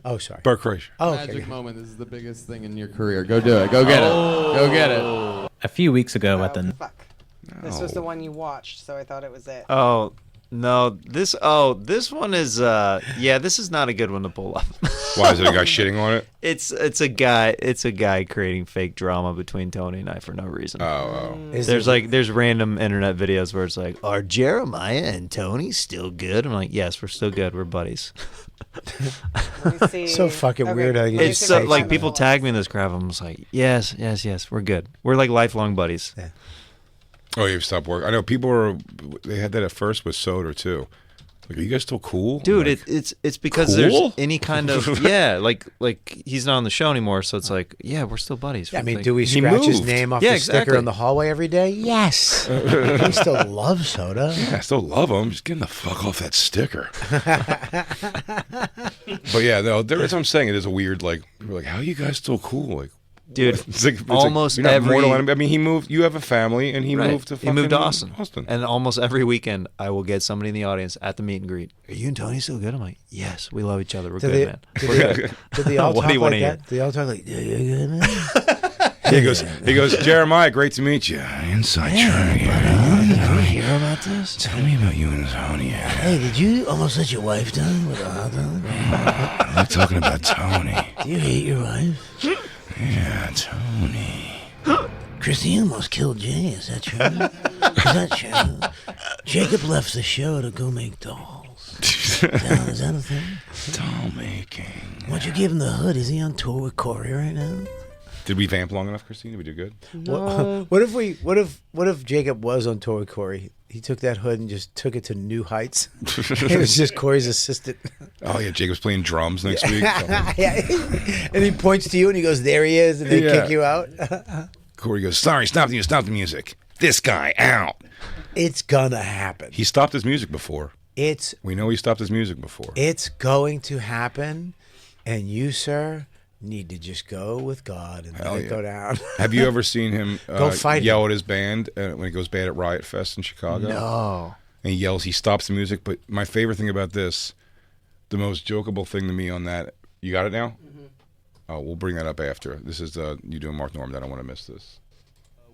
[SPEAKER 2] Oh, sorry.
[SPEAKER 3] Bert Kreischer.
[SPEAKER 2] Oh,
[SPEAKER 7] Magic
[SPEAKER 2] okay.
[SPEAKER 7] moment. This is the biggest thing in your career. Go do it. Go get it. Go get it.
[SPEAKER 8] A few weeks ago at the
[SPEAKER 6] Fuck. This was the one you watched, so I thought it was it.
[SPEAKER 4] Oh, no. This one is, this is not a good one to pull up.
[SPEAKER 3] Why is it a guy shitting on it?
[SPEAKER 4] It's a guy creating fake drama between Tony and I for no reason.
[SPEAKER 3] Oh.
[SPEAKER 4] There's random internet videos where it's like, "Are Jeremiah and Tony still good?" I'm like, "Yes, we're still good. We're buddies."
[SPEAKER 6] Let me see.
[SPEAKER 2] So fucking weird how you
[SPEAKER 6] let me
[SPEAKER 4] It's
[SPEAKER 6] see
[SPEAKER 4] so,
[SPEAKER 6] if I
[SPEAKER 4] like
[SPEAKER 6] can
[SPEAKER 4] people
[SPEAKER 6] find
[SPEAKER 4] tag me in this crap. I'm just like, yes, we're good. We're like lifelong buddies.
[SPEAKER 3] Oh, you've stopped work. I know people they had that at first with Soder too. Like, are you guys still cool?
[SPEAKER 4] Dude,
[SPEAKER 3] Like,
[SPEAKER 4] it's because
[SPEAKER 3] cool?
[SPEAKER 4] there's any kind of like he's not on the show anymore, so it's like, yeah, we're still buddies.
[SPEAKER 2] I mean,
[SPEAKER 4] Like,
[SPEAKER 2] do we
[SPEAKER 3] He
[SPEAKER 2] scratch his
[SPEAKER 3] moved.
[SPEAKER 2] name off
[SPEAKER 4] Yeah,
[SPEAKER 2] the sticker
[SPEAKER 4] exactly.
[SPEAKER 2] in the hallway every day? Yes. We still love soda.
[SPEAKER 3] yeah, I still love him. Just getting the fuck off that sticker. But yeah, no, that's what I'm saying. It is a weird, like, we're like, how are you guys still cool? Like,
[SPEAKER 4] dude,
[SPEAKER 3] it's like
[SPEAKER 4] almost
[SPEAKER 3] you're not
[SPEAKER 4] every.
[SPEAKER 3] mortal enemy. I mean, he moved. You have a family, and he
[SPEAKER 4] Right.
[SPEAKER 3] moved to.
[SPEAKER 4] He moved to
[SPEAKER 3] fucking
[SPEAKER 4] Austin. And almost every weekend, I will get somebody in the audience at the meet and greet. "Are you and Tony still good?" I'm like, "Yes, we love each other. We're
[SPEAKER 2] Do
[SPEAKER 4] good,
[SPEAKER 2] they-
[SPEAKER 4] man.
[SPEAKER 2] do
[SPEAKER 4] We're
[SPEAKER 2] they-
[SPEAKER 4] good."
[SPEAKER 2] Did they all
[SPEAKER 4] What do
[SPEAKER 2] talk
[SPEAKER 4] you wanna
[SPEAKER 2] like
[SPEAKER 4] hear?
[SPEAKER 2] that? Did they all talk like, "Yeah, you're good, man"?
[SPEAKER 3] he goes, Jeremiah, great to meet you. Inside track.
[SPEAKER 2] Did you hear about this?
[SPEAKER 3] Tell me about you and Tony.
[SPEAKER 2] Hey, did you almost let your wife die with a hot dog?
[SPEAKER 3] I like talking about Tony.
[SPEAKER 2] Do you hate your wife?
[SPEAKER 3] Yeah, Tony.
[SPEAKER 2] Christine almost killed Jay. Is that true? Is that true? Jacob left the show to go make dolls. Is that a thing?
[SPEAKER 3] Doll making.
[SPEAKER 2] Why'd you give him the hood? Is he on tour with Cory right now?
[SPEAKER 3] Did we vamp long enough, Christine? Did we do good?
[SPEAKER 2] What if Jacob was on tour with Cory? He took that hood and just took it to new heights. It was just Cory's assistant.
[SPEAKER 3] Oh yeah, Jacob's playing drums next week.
[SPEAKER 2] Yeah. And he points to you and he goes, "There he is," and they
[SPEAKER 3] Yeah.
[SPEAKER 2] kick you out.
[SPEAKER 3] Corey goes, sorry, stop the music. This guy out.
[SPEAKER 2] It's gonna happen.
[SPEAKER 3] He stopped his music before. We know he stopped his music before.
[SPEAKER 2] It's going to happen, and you, sir, need to just go with God and let it go down.
[SPEAKER 3] Have you ever seen him
[SPEAKER 2] Go fight
[SPEAKER 3] yell
[SPEAKER 2] him.
[SPEAKER 3] at his band when he goes bad at Riot Fest in Chicago?
[SPEAKER 2] No.
[SPEAKER 3] And he yells, he stops the music. But my favorite thing about this, the most jokeable thing to me on that, you got it now? Mm-hmm. Oh, we'll bring that up after. This is you doing Mark Norman. I don't want to miss this.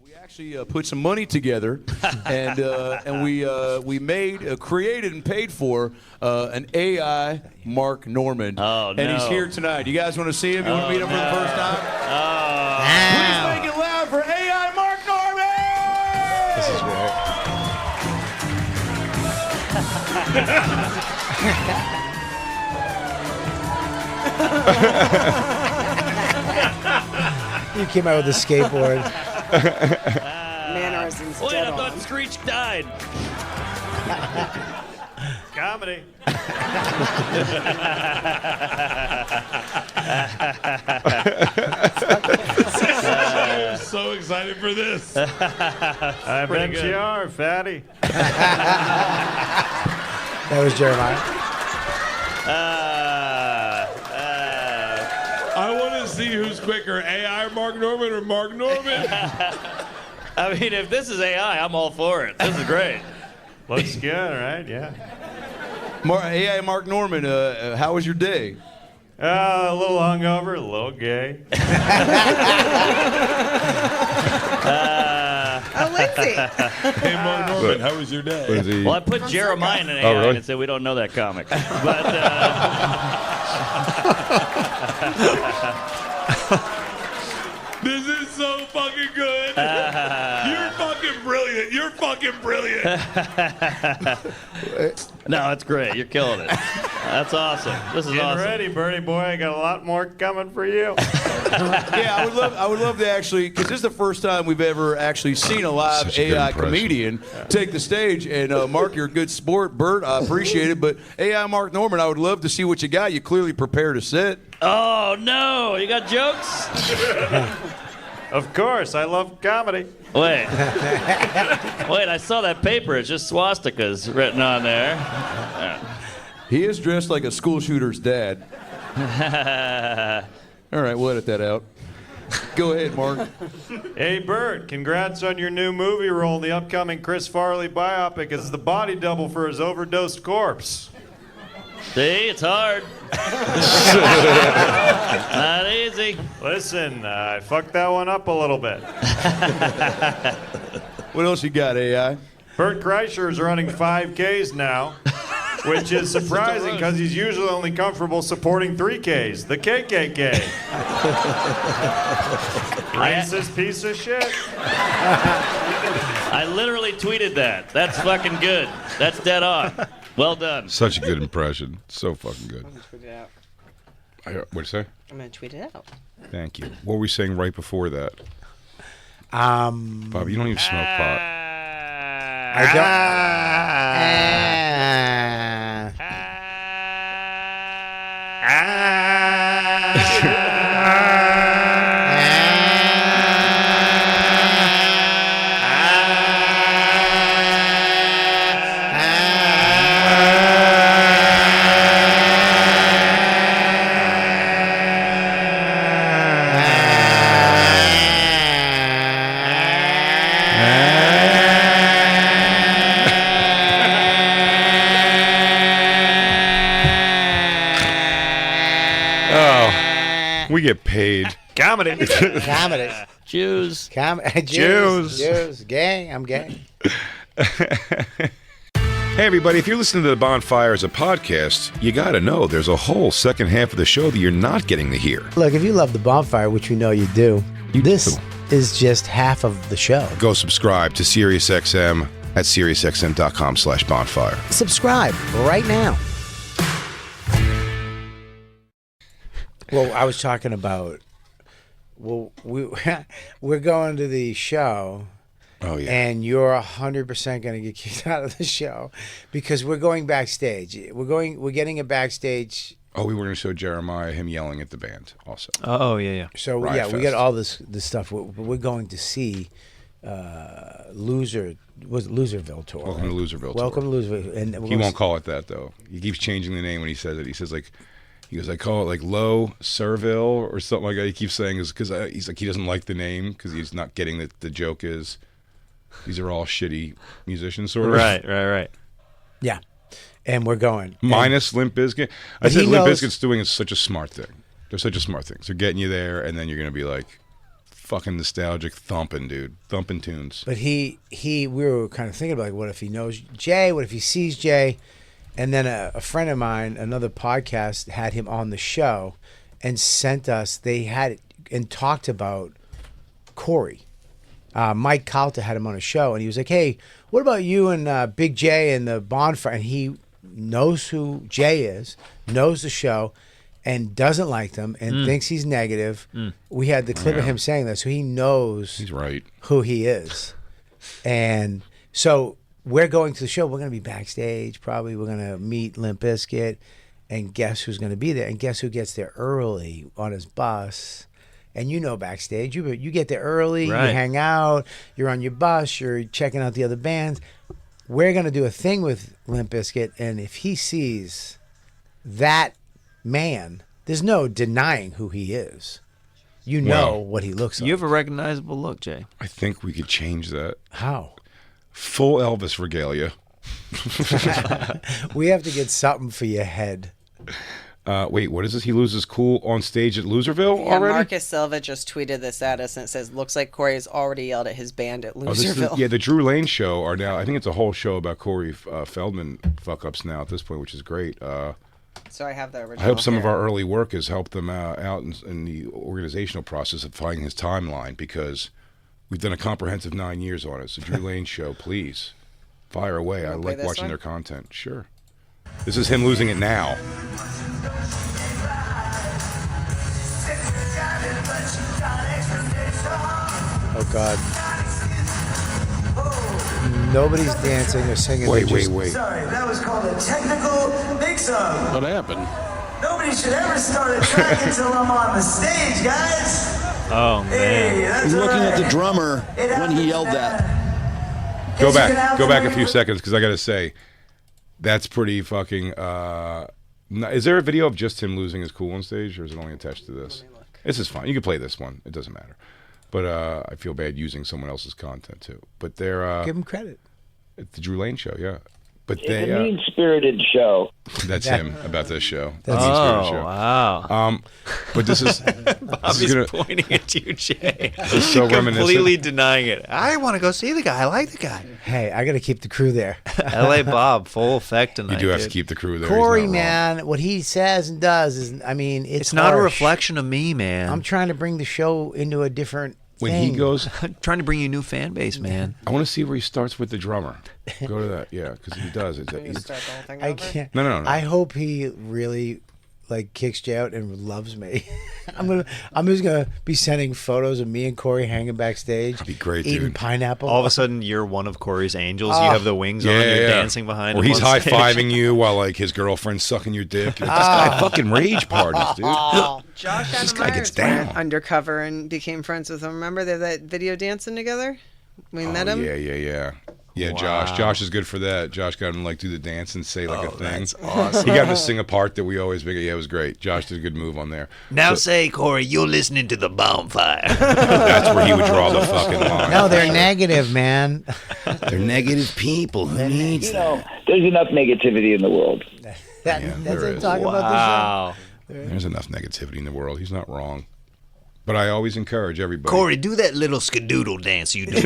[SPEAKER 8] We actually put some money together, and we made, created, and paid for an AI Mark Norman.
[SPEAKER 9] Oh, no.
[SPEAKER 8] And he's here tonight. You guys want to see him? You want to meet him for the first time?
[SPEAKER 9] Oh.
[SPEAKER 8] Please make it loud for AI Mark Norman!
[SPEAKER 2] This is weird. You came out with a skateboard.
[SPEAKER 6] Mannerisms
[SPEAKER 9] Wait,
[SPEAKER 6] dead
[SPEAKER 9] I thought
[SPEAKER 6] on.
[SPEAKER 9] Screech died.
[SPEAKER 4] Comedy.
[SPEAKER 10] I'm so excited for this.
[SPEAKER 4] I bet you are, fatty.
[SPEAKER 2] That was Jeremiah.
[SPEAKER 10] I want to see who's quicker, AI Mark Norman or Mark Norman.
[SPEAKER 9] I mean, if this is AI, I'm all for it. This is great.
[SPEAKER 4] Looks good, right? Yeah.
[SPEAKER 8] AI Mark Norman, how was your day?
[SPEAKER 4] A little hungover, a little gay.
[SPEAKER 6] Oh, Lindsay.
[SPEAKER 10] Hey, Mark Norman, how was your day?
[SPEAKER 3] Lindsay,
[SPEAKER 9] Well, I put Jeremiah in an AI
[SPEAKER 3] really?
[SPEAKER 9] and said we don't know that comic. But
[SPEAKER 10] This is so fucking good. You're fucking brilliant. You're fucking brilliant.
[SPEAKER 9] no, it's great. You're killing it. That's awesome. This is
[SPEAKER 4] Get
[SPEAKER 9] awesome.
[SPEAKER 4] ready, Birdie boy. I got a lot more coming for you.
[SPEAKER 8] Yeah, I would love to actually, because this is the first time we've ever actually seen a live
[SPEAKER 3] Such a good
[SPEAKER 8] AI
[SPEAKER 3] impression.
[SPEAKER 8] comedian take the stage. And Mark, you're a good sport. Bert, I appreciate it. But AI Mark Norman, I would love to see what you got. You clearly prepared a set.
[SPEAKER 9] Oh no! You got jokes?
[SPEAKER 4] Of course, I love comedy.
[SPEAKER 9] Wait. Wait, I saw that paper. It's just swastikas written on there.
[SPEAKER 8] He is dressed like a school shooter's dad. All right, we'll edit that out. Go ahead, Mark.
[SPEAKER 4] Hey, Bert, congrats on your new movie role in the upcoming Chris Farley biopic as the body double for his overdosed corpse.
[SPEAKER 9] See, it's hard. Not easy.
[SPEAKER 4] Listen, I fucked that one up a little bit.
[SPEAKER 8] What else you got, AI?
[SPEAKER 4] Bert Kreischer is running 5Ks now, which is surprising because he's usually only comfortable supporting 3Ks, the KKK. Racist piece of shit.
[SPEAKER 9] I literally tweeted that. That's fucking good. That's dead on. Well done.
[SPEAKER 3] such a good impression. So fucking good.
[SPEAKER 6] I'm gonna tweet it out.
[SPEAKER 3] What'd you say?
[SPEAKER 6] I'm gonna tweet it out.
[SPEAKER 3] Thank you. What were we saying right before that?
[SPEAKER 2] Um,
[SPEAKER 3] Bob, you don't even smoke pot.
[SPEAKER 2] I don't.
[SPEAKER 3] We get paid.
[SPEAKER 4] Comedy.
[SPEAKER 2] Comedy.
[SPEAKER 9] Jews.
[SPEAKER 2] Jews. Gay. I'm gay.
[SPEAKER 3] Hey, everybody, if you're listening to The Bonfire as a podcast, you got to know there's a whole second half of the show that you're not getting to hear.
[SPEAKER 2] Look, if you love the Bonfire, which we know you do, this is just half of the show.
[SPEAKER 3] Go subscribe to SiriusXM at SiriusXM.com/bonfire.
[SPEAKER 2] Subscribe right now. Well, I was talking about, we're going to the show.
[SPEAKER 3] Oh, yeah.
[SPEAKER 2] And you're 100% going to get kicked out of the show because we're going backstage. We're getting a backstage.
[SPEAKER 3] Oh, we were going to show Jeremiah him yelling at the band also.
[SPEAKER 4] Oh, yeah.
[SPEAKER 2] So
[SPEAKER 3] Riot
[SPEAKER 2] yeah, we
[SPEAKER 3] Fest.
[SPEAKER 2] got all this stuff. We're going to see Loser was it Loserville tour.
[SPEAKER 3] Welcome to Loserville.
[SPEAKER 2] Welcome
[SPEAKER 3] tour.
[SPEAKER 2] to Loserville. And
[SPEAKER 3] He won't call it that though. He keeps changing the name when he says it. He says like, he goes, I call it like Low Serville or something like that. He keeps saying is because he's like he doesn't like the name because he's not getting that the joke is these are all shitty musicians sort of.
[SPEAKER 4] Right.
[SPEAKER 2] Yeah, and we're going
[SPEAKER 3] Minus Limp Bizkit. I
[SPEAKER 2] But
[SPEAKER 3] said
[SPEAKER 2] he
[SPEAKER 3] Limp
[SPEAKER 2] knows-
[SPEAKER 3] Bizkit's doing such a smart thing. They're such a smart thing. They're getting you there, and then you're gonna be like, fucking nostalgic thumping, dude, thumping tunes.
[SPEAKER 2] But we were kind of thinking about like, what if he knows Jay? What if he sees Jay? And then a friend of mine, another podcast, had him on the show and sent us. They had and talked about Cory. Mike Calta had him on a show, and he was like, "Hey, what about you and Big J and the Bonfire?" And he knows who Jay is, knows the show, and doesn't like them, and thinks he's negative. We had the clip of him saying that, so he knows
[SPEAKER 3] He's right.
[SPEAKER 2] who he is. And so we're going to the show. We're going to be backstage. Probably we're going to meet Limp Bizkit. And guess who's going to be there? And guess who gets there early on his bus? And you know backstage. You get there early.
[SPEAKER 4] Right.
[SPEAKER 2] You hang out. You're on your bus. You're checking out the other bands. We're going to do a thing with Limp Bizkit. And if he sees that man, there's no denying who he is. You know
[SPEAKER 3] Well,
[SPEAKER 2] what he looks like.
[SPEAKER 4] You have a recognizable look, Jay.
[SPEAKER 3] I think we could change that.
[SPEAKER 2] How?
[SPEAKER 3] Full Elvis regalia.
[SPEAKER 2] We have to get something for your head.
[SPEAKER 3] Wait, what is this? He loses cool on stage at Loserville
[SPEAKER 6] Yeah,
[SPEAKER 3] already?
[SPEAKER 6] Marcus Silva just tweeted this at us, and it says, "Looks like Cory has already yelled at his band at
[SPEAKER 3] Oh, this is,
[SPEAKER 6] Loserville."
[SPEAKER 3] the Drew Lane show are now. I think it's a whole show about Cory Feldman fuck ups now at this point, which is great.
[SPEAKER 6] So I have the original.
[SPEAKER 3] I hope some of
[SPEAKER 6] here.
[SPEAKER 3] our early work has helped them out in the organizational process of finding his timeline because we've done a comprehensive 9 years on it. So Drew Lane show, please fire away. I
[SPEAKER 6] wanna play
[SPEAKER 3] like
[SPEAKER 6] this
[SPEAKER 3] watching
[SPEAKER 6] one?
[SPEAKER 3] their content. Sure. This is him losing it now.
[SPEAKER 2] Oh God! Nobody's dancing or singing.
[SPEAKER 3] Wait.
[SPEAKER 11] Sorry, that was called a technical mix-up.
[SPEAKER 8] What happened?
[SPEAKER 11] Nobody should ever start a track until I'm on the stage, guys.
[SPEAKER 4] Oh,
[SPEAKER 11] Hey,
[SPEAKER 4] man.
[SPEAKER 11] that's
[SPEAKER 5] He's looking
[SPEAKER 11] all
[SPEAKER 5] at the
[SPEAKER 11] right.
[SPEAKER 5] drummer
[SPEAKER 11] It
[SPEAKER 5] when he
[SPEAKER 11] happens,
[SPEAKER 5] yelled that.
[SPEAKER 11] man.
[SPEAKER 3] Go
[SPEAKER 11] It's gonna
[SPEAKER 3] back
[SPEAKER 11] happen
[SPEAKER 3] a few
[SPEAKER 11] when-
[SPEAKER 3] seconds because I got to say, that's pretty fucking. Is there a video of just him losing his cool on stage, or is it only attached to this? This is fine. You can play this one. It doesn't matter. But I feel bad using someone else's content too. But they're
[SPEAKER 2] Give him credit.
[SPEAKER 3] it's the Drew Lane show, yeah. But
[SPEAKER 12] It's
[SPEAKER 3] they
[SPEAKER 12] a mean-spirited show.
[SPEAKER 3] that's him about this show.
[SPEAKER 2] That's-
[SPEAKER 3] The mean-spirited
[SPEAKER 4] Oh,
[SPEAKER 3] show.
[SPEAKER 4] wow.
[SPEAKER 3] But this is
[SPEAKER 4] Bobby's
[SPEAKER 3] gonna-
[SPEAKER 4] pointing at you, Jay.
[SPEAKER 3] so reminiscent.
[SPEAKER 4] Completely denying it. I want to go see the guy. I like the guy.
[SPEAKER 2] Hey, I got to keep the crew there.
[SPEAKER 4] L.A. Bob, full effect tonight.
[SPEAKER 3] You do have to
[SPEAKER 4] dude.
[SPEAKER 3] keep the crew there. He's
[SPEAKER 2] Corey,
[SPEAKER 3] not wrong.
[SPEAKER 2] man, what he says and does is, I mean,
[SPEAKER 4] It's not a
[SPEAKER 2] harsh.
[SPEAKER 4] reflection of me, man.
[SPEAKER 2] I'm trying to bring the show into a different
[SPEAKER 3] When
[SPEAKER 2] thing.
[SPEAKER 3] he goes,
[SPEAKER 4] I'm trying to bring you a new fan base, man.
[SPEAKER 3] I want to see where he starts with the drummer. Go to that, yeah, because he does.
[SPEAKER 6] Can you start the whole thing
[SPEAKER 2] I
[SPEAKER 6] over?
[SPEAKER 2] can't.
[SPEAKER 3] No.
[SPEAKER 2] I hope he really like kicks Jay out and loves me. I'm just gonna be sending photos of me and Corey hanging backstage.
[SPEAKER 3] That'd be great,
[SPEAKER 2] eating
[SPEAKER 3] dude.
[SPEAKER 2] pineapple.
[SPEAKER 4] All of a sudden, you're one of Corey's angels. You have the wings on. You're dancing behind
[SPEAKER 3] Or
[SPEAKER 4] him.
[SPEAKER 3] he's
[SPEAKER 4] on
[SPEAKER 3] high
[SPEAKER 4] stage.
[SPEAKER 3] fiving you while like his girlfriend's sucking your dick. This guy fucking rage parties, dude.
[SPEAKER 6] Josh
[SPEAKER 3] This
[SPEAKER 6] Adam
[SPEAKER 3] guy
[SPEAKER 6] Myers
[SPEAKER 3] gets down.
[SPEAKER 6] went undercover and became friends with him. Remember they have that video dancing together? We met him.
[SPEAKER 3] Yeah,
[SPEAKER 4] Wow.
[SPEAKER 3] Josh is good for that. Josh got him to like do the dance and say like a thing.
[SPEAKER 4] That's awesome.
[SPEAKER 3] He got him to sing a part that we always make. Yeah, it was great. Josh did a good move on there.
[SPEAKER 4] Now say, Corey, you're listening to the Bonfire.
[SPEAKER 3] That's where he would draw the fucking line.
[SPEAKER 2] No, they're negative, man.
[SPEAKER 3] They're negative people. Who needs
[SPEAKER 12] You know, there's enough negativity in the world.
[SPEAKER 2] That's
[SPEAKER 3] there
[SPEAKER 2] what I'm
[SPEAKER 3] is.
[SPEAKER 2] talking about.
[SPEAKER 4] Wow.
[SPEAKER 3] There's enough negativity in the world. He's not wrong. But I always encourage everybody.
[SPEAKER 4] Corey, do that little skadoodle dance you do.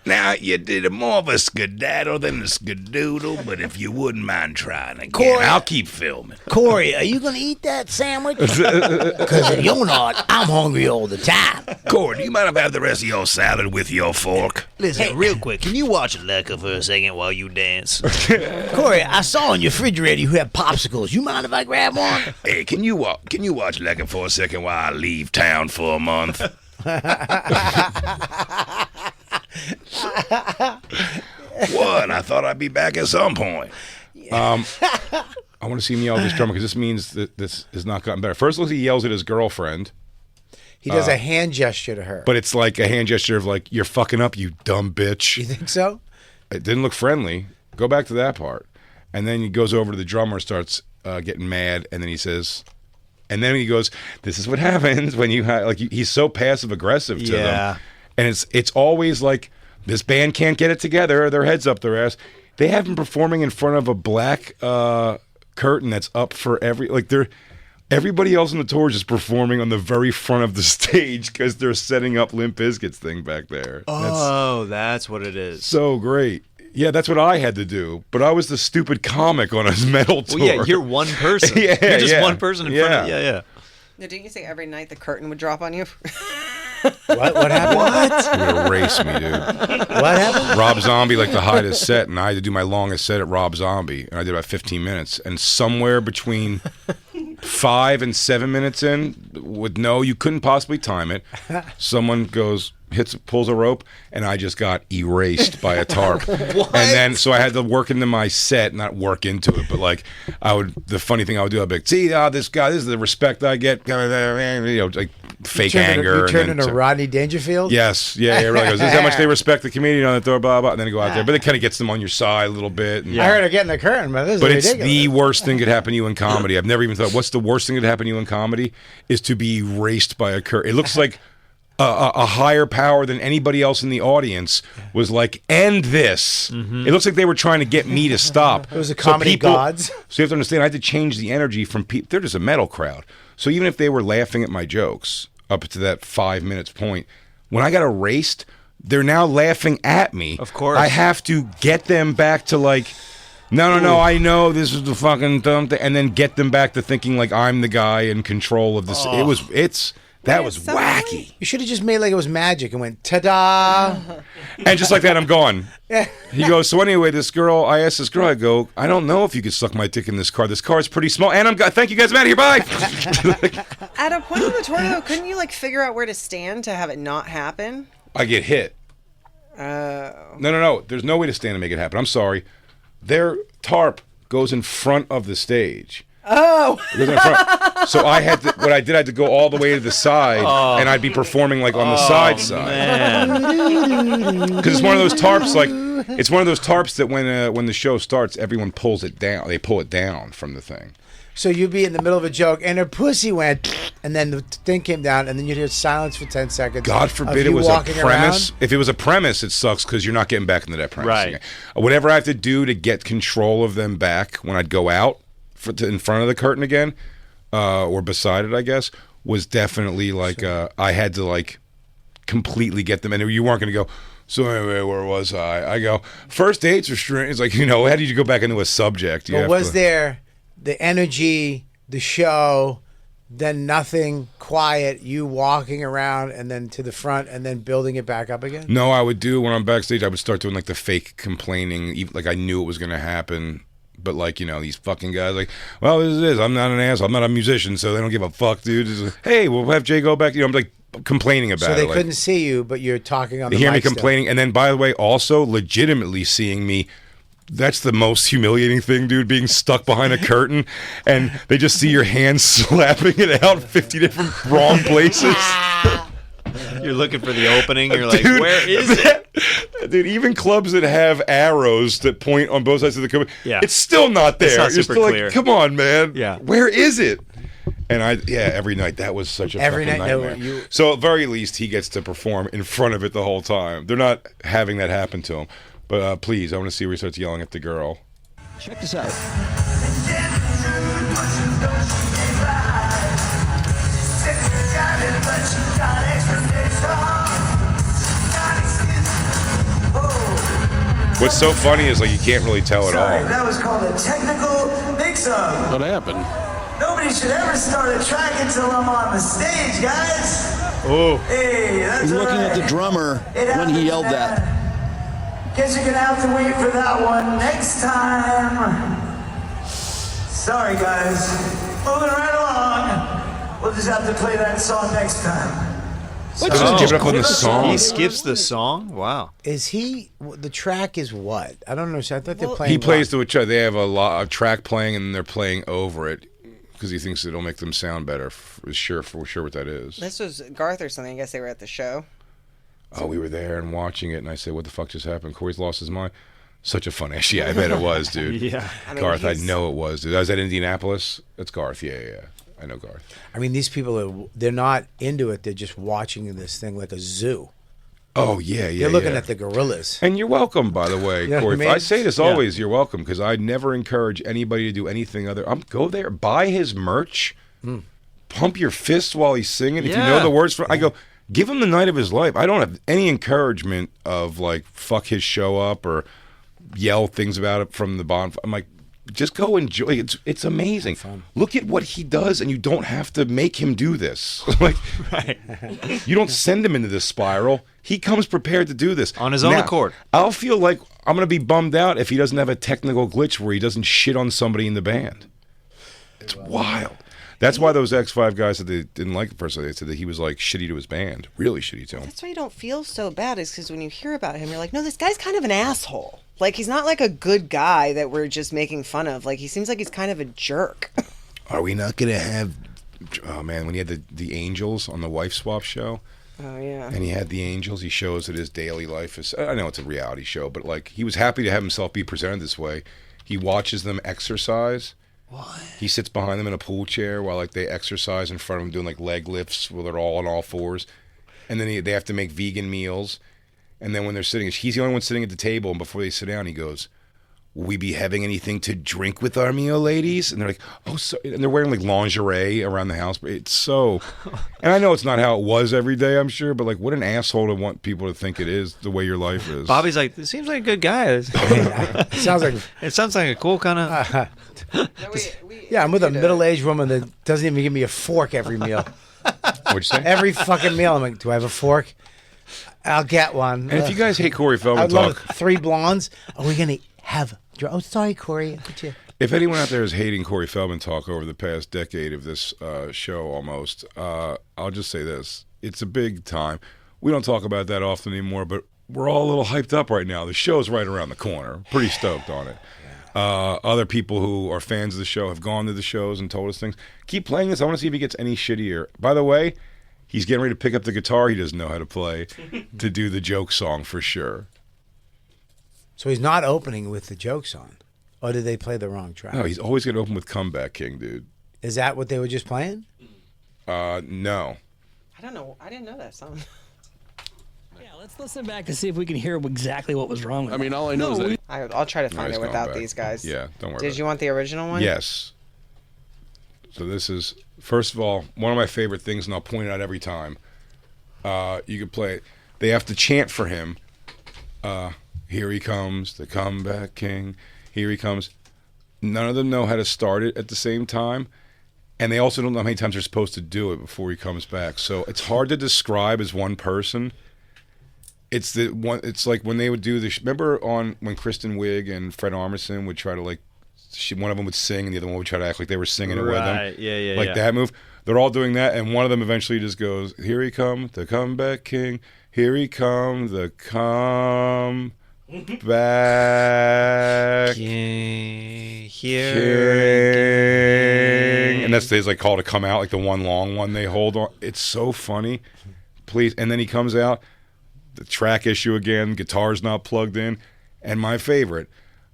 [SPEAKER 10] Now, you did more of a skedaddle than a skadoodle, but if you wouldn't mind trying again,
[SPEAKER 2] Corey.
[SPEAKER 10] I'll keep filming.
[SPEAKER 2] Corey, are you gonna eat that sandwich? Because if you're not, I'm hungry all the time.
[SPEAKER 10] Corey, do you mind if I have the rest of your salad with your fork?
[SPEAKER 4] Listen, real quick, can you watch Lekka for a second while you dance?
[SPEAKER 2] Corey, I saw in your refrigerator you have popsicles. You mind if I grab one?
[SPEAKER 10] Hey, can you watch Lekka for a second while I leave town for a month? What? I thought I'd be back at some point.
[SPEAKER 3] I want to see him yell at this drummer because this means that this has not gotten better. First, he yells at his girlfriend.
[SPEAKER 2] He does a hand gesture to her.
[SPEAKER 3] But it's like a hand gesture of like, you're fucking up, you dumb bitch.
[SPEAKER 2] You think so?
[SPEAKER 3] It didn't look friendly. Go back to that part. And then he goes over to the drummer, starts getting mad, and then he says, and then he goes, this is what happens when you like. He's so passive aggressive to them, and it's always like this band can't get it together. Their heads up their ass. They have him performing in front of a black curtain that's up for everybody else on the tour is just performing on the very front of the stage because they're setting up Limp Bizkit's thing back there.
[SPEAKER 4] That's what it is.
[SPEAKER 3] So great. Yeah, that's what I had to do. But I was the stupid comic on his metal tour.
[SPEAKER 4] Well, yeah, you're one person. You're just one person in front of you. Yeah.
[SPEAKER 6] Now, didn't you say every night the curtain would drop on you?
[SPEAKER 2] What happened?
[SPEAKER 3] What? You would erase me, dude.
[SPEAKER 2] What happened?
[SPEAKER 3] Rob Zombie, like the highest set, and I had to do my longest set at Rob Zombie, and I did about 15 minutes. And somewhere between 5 and 7 minutes in, you couldn't possibly time it. Someone pulls a rope, and I just got erased by a tarp. And then, so I had to work into my set, not work into it, but like the funny thing I would do, I'd be like, see, this guy, this is the respect I get, like fake anger.
[SPEAKER 2] You turned into Rodney Dangerfield?
[SPEAKER 3] Yes, yeah, it really goes. This is how much they respect the comedian on the door, blah, blah, and then you go out there. But it kind of gets them on your side a little bit. And,
[SPEAKER 2] I heard her getting the curtain, but this is
[SPEAKER 3] ridiculous.
[SPEAKER 2] It's
[SPEAKER 3] the worst thing could happen to you in comedy. I've never even thought, what's the worst thing that could happen to you in comedy? Is to be erased by a curtain. It looks like a higher power than anybody else in the audience was like, end this. Mm-hmm. It looks like they were trying to get me to stop.
[SPEAKER 2] It was a comedy gods.
[SPEAKER 3] So you have to understand, I had to change the energy from people. They're just a metal crowd. So even if they were laughing at my jokes up to that 5 minutes point, when I got erased, they're now laughing at me.
[SPEAKER 4] Of course.
[SPEAKER 3] I have to get them back to like, no, I know this is the fucking dumb thing, and then get them back to thinking like I'm the guy in control of this. That was wacky.
[SPEAKER 2] You should have just made like it was magic and went, ta-da.
[SPEAKER 3] And just like that, I'm gone. He goes, so anyway, I asked this girl, I go, I don't know if you could suck my dick in this car. This car is pretty small. And thank you guys, I'm out of here, bye.
[SPEAKER 6] At a point in the tour, though, couldn't you like figure out where to stand to have it not happen?
[SPEAKER 3] I get hit. No. There's no way to stand and make it happen. I'm sorry. Their tarp goes in front of the stage.
[SPEAKER 6] Oh.
[SPEAKER 3] So I had to go all the way to the side, and I'd be performing like on the side. Because it's one of those tarps, that when the show starts, everyone pulls it down. They pull it down from the thing.
[SPEAKER 2] So you'd be in the middle of a joke, and her pussy went, and then the thing came down, and then you'd hear silence for 10 seconds.
[SPEAKER 3] God forbid it was a premise. If it was a premise, it sucks because you're not getting back into that premise.
[SPEAKER 4] Right.
[SPEAKER 3] Again. Whatever I have to do to get control of them back when I'd go out in front of the curtain again, or beside it, I guess, was definitely like I had to like completely get them, and you weren't going to go. So anyway, where was I? I go, first dates are strange. It's like, how do you go back into a subject?
[SPEAKER 2] There the energy, the show, then nothing, quiet, you walking around and then to the front and then building it back up again?
[SPEAKER 3] No, I would do when I'm backstage. I would start doing like the fake complaining, even, like I knew it was going to happen. But like, these fucking guys like, well, this is I'm not an asshole. I'm not a musician, so they don't give a fuck, dude. It's like, hey, we'll have Jay go back. I'm like complaining about it.
[SPEAKER 2] So they couldn't see you, but you're talking on the mic.
[SPEAKER 3] They hear me complaining. And then, by the way, also legitimately seeing me. That's the most humiliating thing, dude, being stuck behind a curtain and they just see your hands slapping it out 50 different wrong places.
[SPEAKER 4] You're looking for the opening. You're like, where is it?
[SPEAKER 3] Dude, even clubs that have arrows that point on both sides of the curtain, it's still not there.
[SPEAKER 4] It's not
[SPEAKER 3] You're
[SPEAKER 4] super
[SPEAKER 3] still
[SPEAKER 4] clear.
[SPEAKER 3] Like, come on, man.
[SPEAKER 4] Yeah.
[SPEAKER 3] Where is it? And every night, that was such a fucking nightmare. So at very least, he gets to perform in front of it the whole time. They're not having that happen to him. But please, I want to see where he starts yelling at the girl.
[SPEAKER 13] Check this out.
[SPEAKER 3] What's so funny is like you can't really tell at all.
[SPEAKER 11] That was called a technical mix-up.
[SPEAKER 8] What happened?
[SPEAKER 11] Nobody should ever start a track until I'm on the stage, guys.
[SPEAKER 3] Oh.
[SPEAKER 11] Hey, that's
[SPEAKER 13] I'm looking
[SPEAKER 11] right.
[SPEAKER 13] at the drummer when he yelled that.
[SPEAKER 11] Guess you're gonna have to wait for that one next time. Sorry, guys. Moving right along. We'll just have to play that song next time.
[SPEAKER 3] Just give it up on the song.
[SPEAKER 4] He skips the song? Wow.
[SPEAKER 2] Is he? The track is what? I don't know. I thought they're playing.
[SPEAKER 3] He plays to each other. They have a track playing and they're playing over it. because he thinks it'll make them sound better. For sure what that is.
[SPEAKER 6] This was Garth or something. I guess they were at the show.
[SPEAKER 3] Oh, we were there and watching it, and I said, "What the fuck just happened?" Corey's lost his mind. Such a fun ass. Yeah, I bet it was, dude.
[SPEAKER 4] Yeah.
[SPEAKER 3] Garth, I know it was, dude. I was at Indianapolis. That's Garth. Yeah. I know Garth.
[SPEAKER 2] I mean, these people they're not into it. They're just watching this thing like a zoo.
[SPEAKER 3] Oh yeah.
[SPEAKER 2] They're looking at the gorillas.
[SPEAKER 3] And you're welcome, by the way,
[SPEAKER 2] You know
[SPEAKER 3] Corey.
[SPEAKER 2] what I mean?
[SPEAKER 3] I say this always. You're welcome, because I never encourage anybody to do anything other. Go there, buy his merch, pump your fist while he's singing. If you know the words, I go. Give him the night of his life. I don't have any encouragement of like fuck his show up or yell things about it from the bonfire. I'm like, just go enjoy it. It's amazing. Look at what he does, and you don't have to make him do this. Like, you don't send him into this spiral. He comes prepared to do this
[SPEAKER 4] on his own accord.
[SPEAKER 3] I'll feel like I'm going to be bummed out if he doesn't have a technical glitch where he doesn't shit on somebody in the band. It's wild. That's why those X5 guys said they didn't like it personally. They said that he was like shitty to his band, really shitty to him.
[SPEAKER 6] That's why you don't feel so bad, is because when you hear about him, you're like, no, this guy's kind of an asshole. Like, he's not like a good guy that we're just making fun of. Like, he seems like he's kind of a jerk.
[SPEAKER 3] Are we not going to have... Oh, man, when he had the Angels on the Wife Swap show...
[SPEAKER 6] Oh, yeah.
[SPEAKER 3] And he had the Angels. He shows that his daily life is... I know it's a reality show, but, like, he was happy to have himself be presented this way. He watches them exercise... What? He sits behind them in a pool chair while like they exercise in front of him doing like leg lifts where they're all on all fours. And then they have to make vegan meals. And then when they're sitting, he's the only one sitting at the table. And before they sit down, he goes, "Will we be having anything to drink with our meal, ladies?" And they're like, "Oh, so," and they're wearing like lingerie around the house. It's so, and I know it's not how it was every day, I'm sure, but like what an asshole to want people to think it is the way your life is.
[SPEAKER 4] Bobby's like, it seems like a good guy. It sounds like a cool kind of.
[SPEAKER 2] Yeah, I'm with a middle-aged woman that doesn't even give me a fork every meal.
[SPEAKER 3] What'd you say?
[SPEAKER 2] Every fucking meal, I'm like, do I have a fork? I'll get one.
[SPEAKER 3] And if you guys hate Cory Feldman
[SPEAKER 2] I'd love 3 blondes. Are we gonna have? Oh, sorry, Cory.
[SPEAKER 3] If anyone out there is hating Cory Feldman talk over the past decade of this show almost, I'll just say this. It's a big time. We don't talk about that often anymore, but we're all a little hyped up right now. The show's right around the corner. Pretty stoked on it. Other people who are fans of the show have gone to the shows and told us things. Keep playing this. I want to see if he gets any shittier. By the way, he's getting ready to pick up the guitar he doesn't know how to play to do the joke song for sure.
[SPEAKER 2] So he's not opening with the joke song. Or did they play the wrong track?
[SPEAKER 3] No, he's always going to open with Comeback King, dude.
[SPEAKER 2] Is that what they were just playing?
[SPEAKER 3] No.
[SPEAKER 6] I don't know. I didn't know that song.
[SPEAKER 14] Yeah, let's listen back and see if we can hear exactly what was wrong with it.
[SPEAKER 8] I mean, all I know is that...
[SPEAKER 6] I'll try to find
[SPEAKER 3] he's
[SPEAKER 6] it
[SPEAKER 3] going
[SPEAKER 6] without
[SPEAKER 3] back.
[SPEAKER 6] these guys.
[SPEAKER 3] Yeah, don't worry
[SPEAKER 6] Did
[SPEAKER 3] about
[SPEAKER 6] you want the original one?
[SPEAKER 3] Yes. So this is, first of all, one of my favorite things, and I'll point it out every time. You could play it. They have to chant for him. Here he comes, the comeback king. Here he comes. None of them know how to start it at the same time. And they also don't know how many times they're supposed to do it before he comes back. So it's hard to describe as one person. It's the one. It's like when they would do this. Remember when Kristen Wiig and Fred Armisen would try to like, one of them would sing and the other one would try to act like they were singing it with them.
[SPEAKER 4] Yeah.
[SPEAKER 3] Like that move. They're all doing that, and one of them eventually just goes, "Here he come, the comeback king. Here he come, the comeback
[SPEAKER 4] king."
[SPEAKER 3] And that's they like call to come out, like the one long one they hold on. It's so funny. Please, and then he comes out. The track issue again, guitar's not plugged in. And my favorite,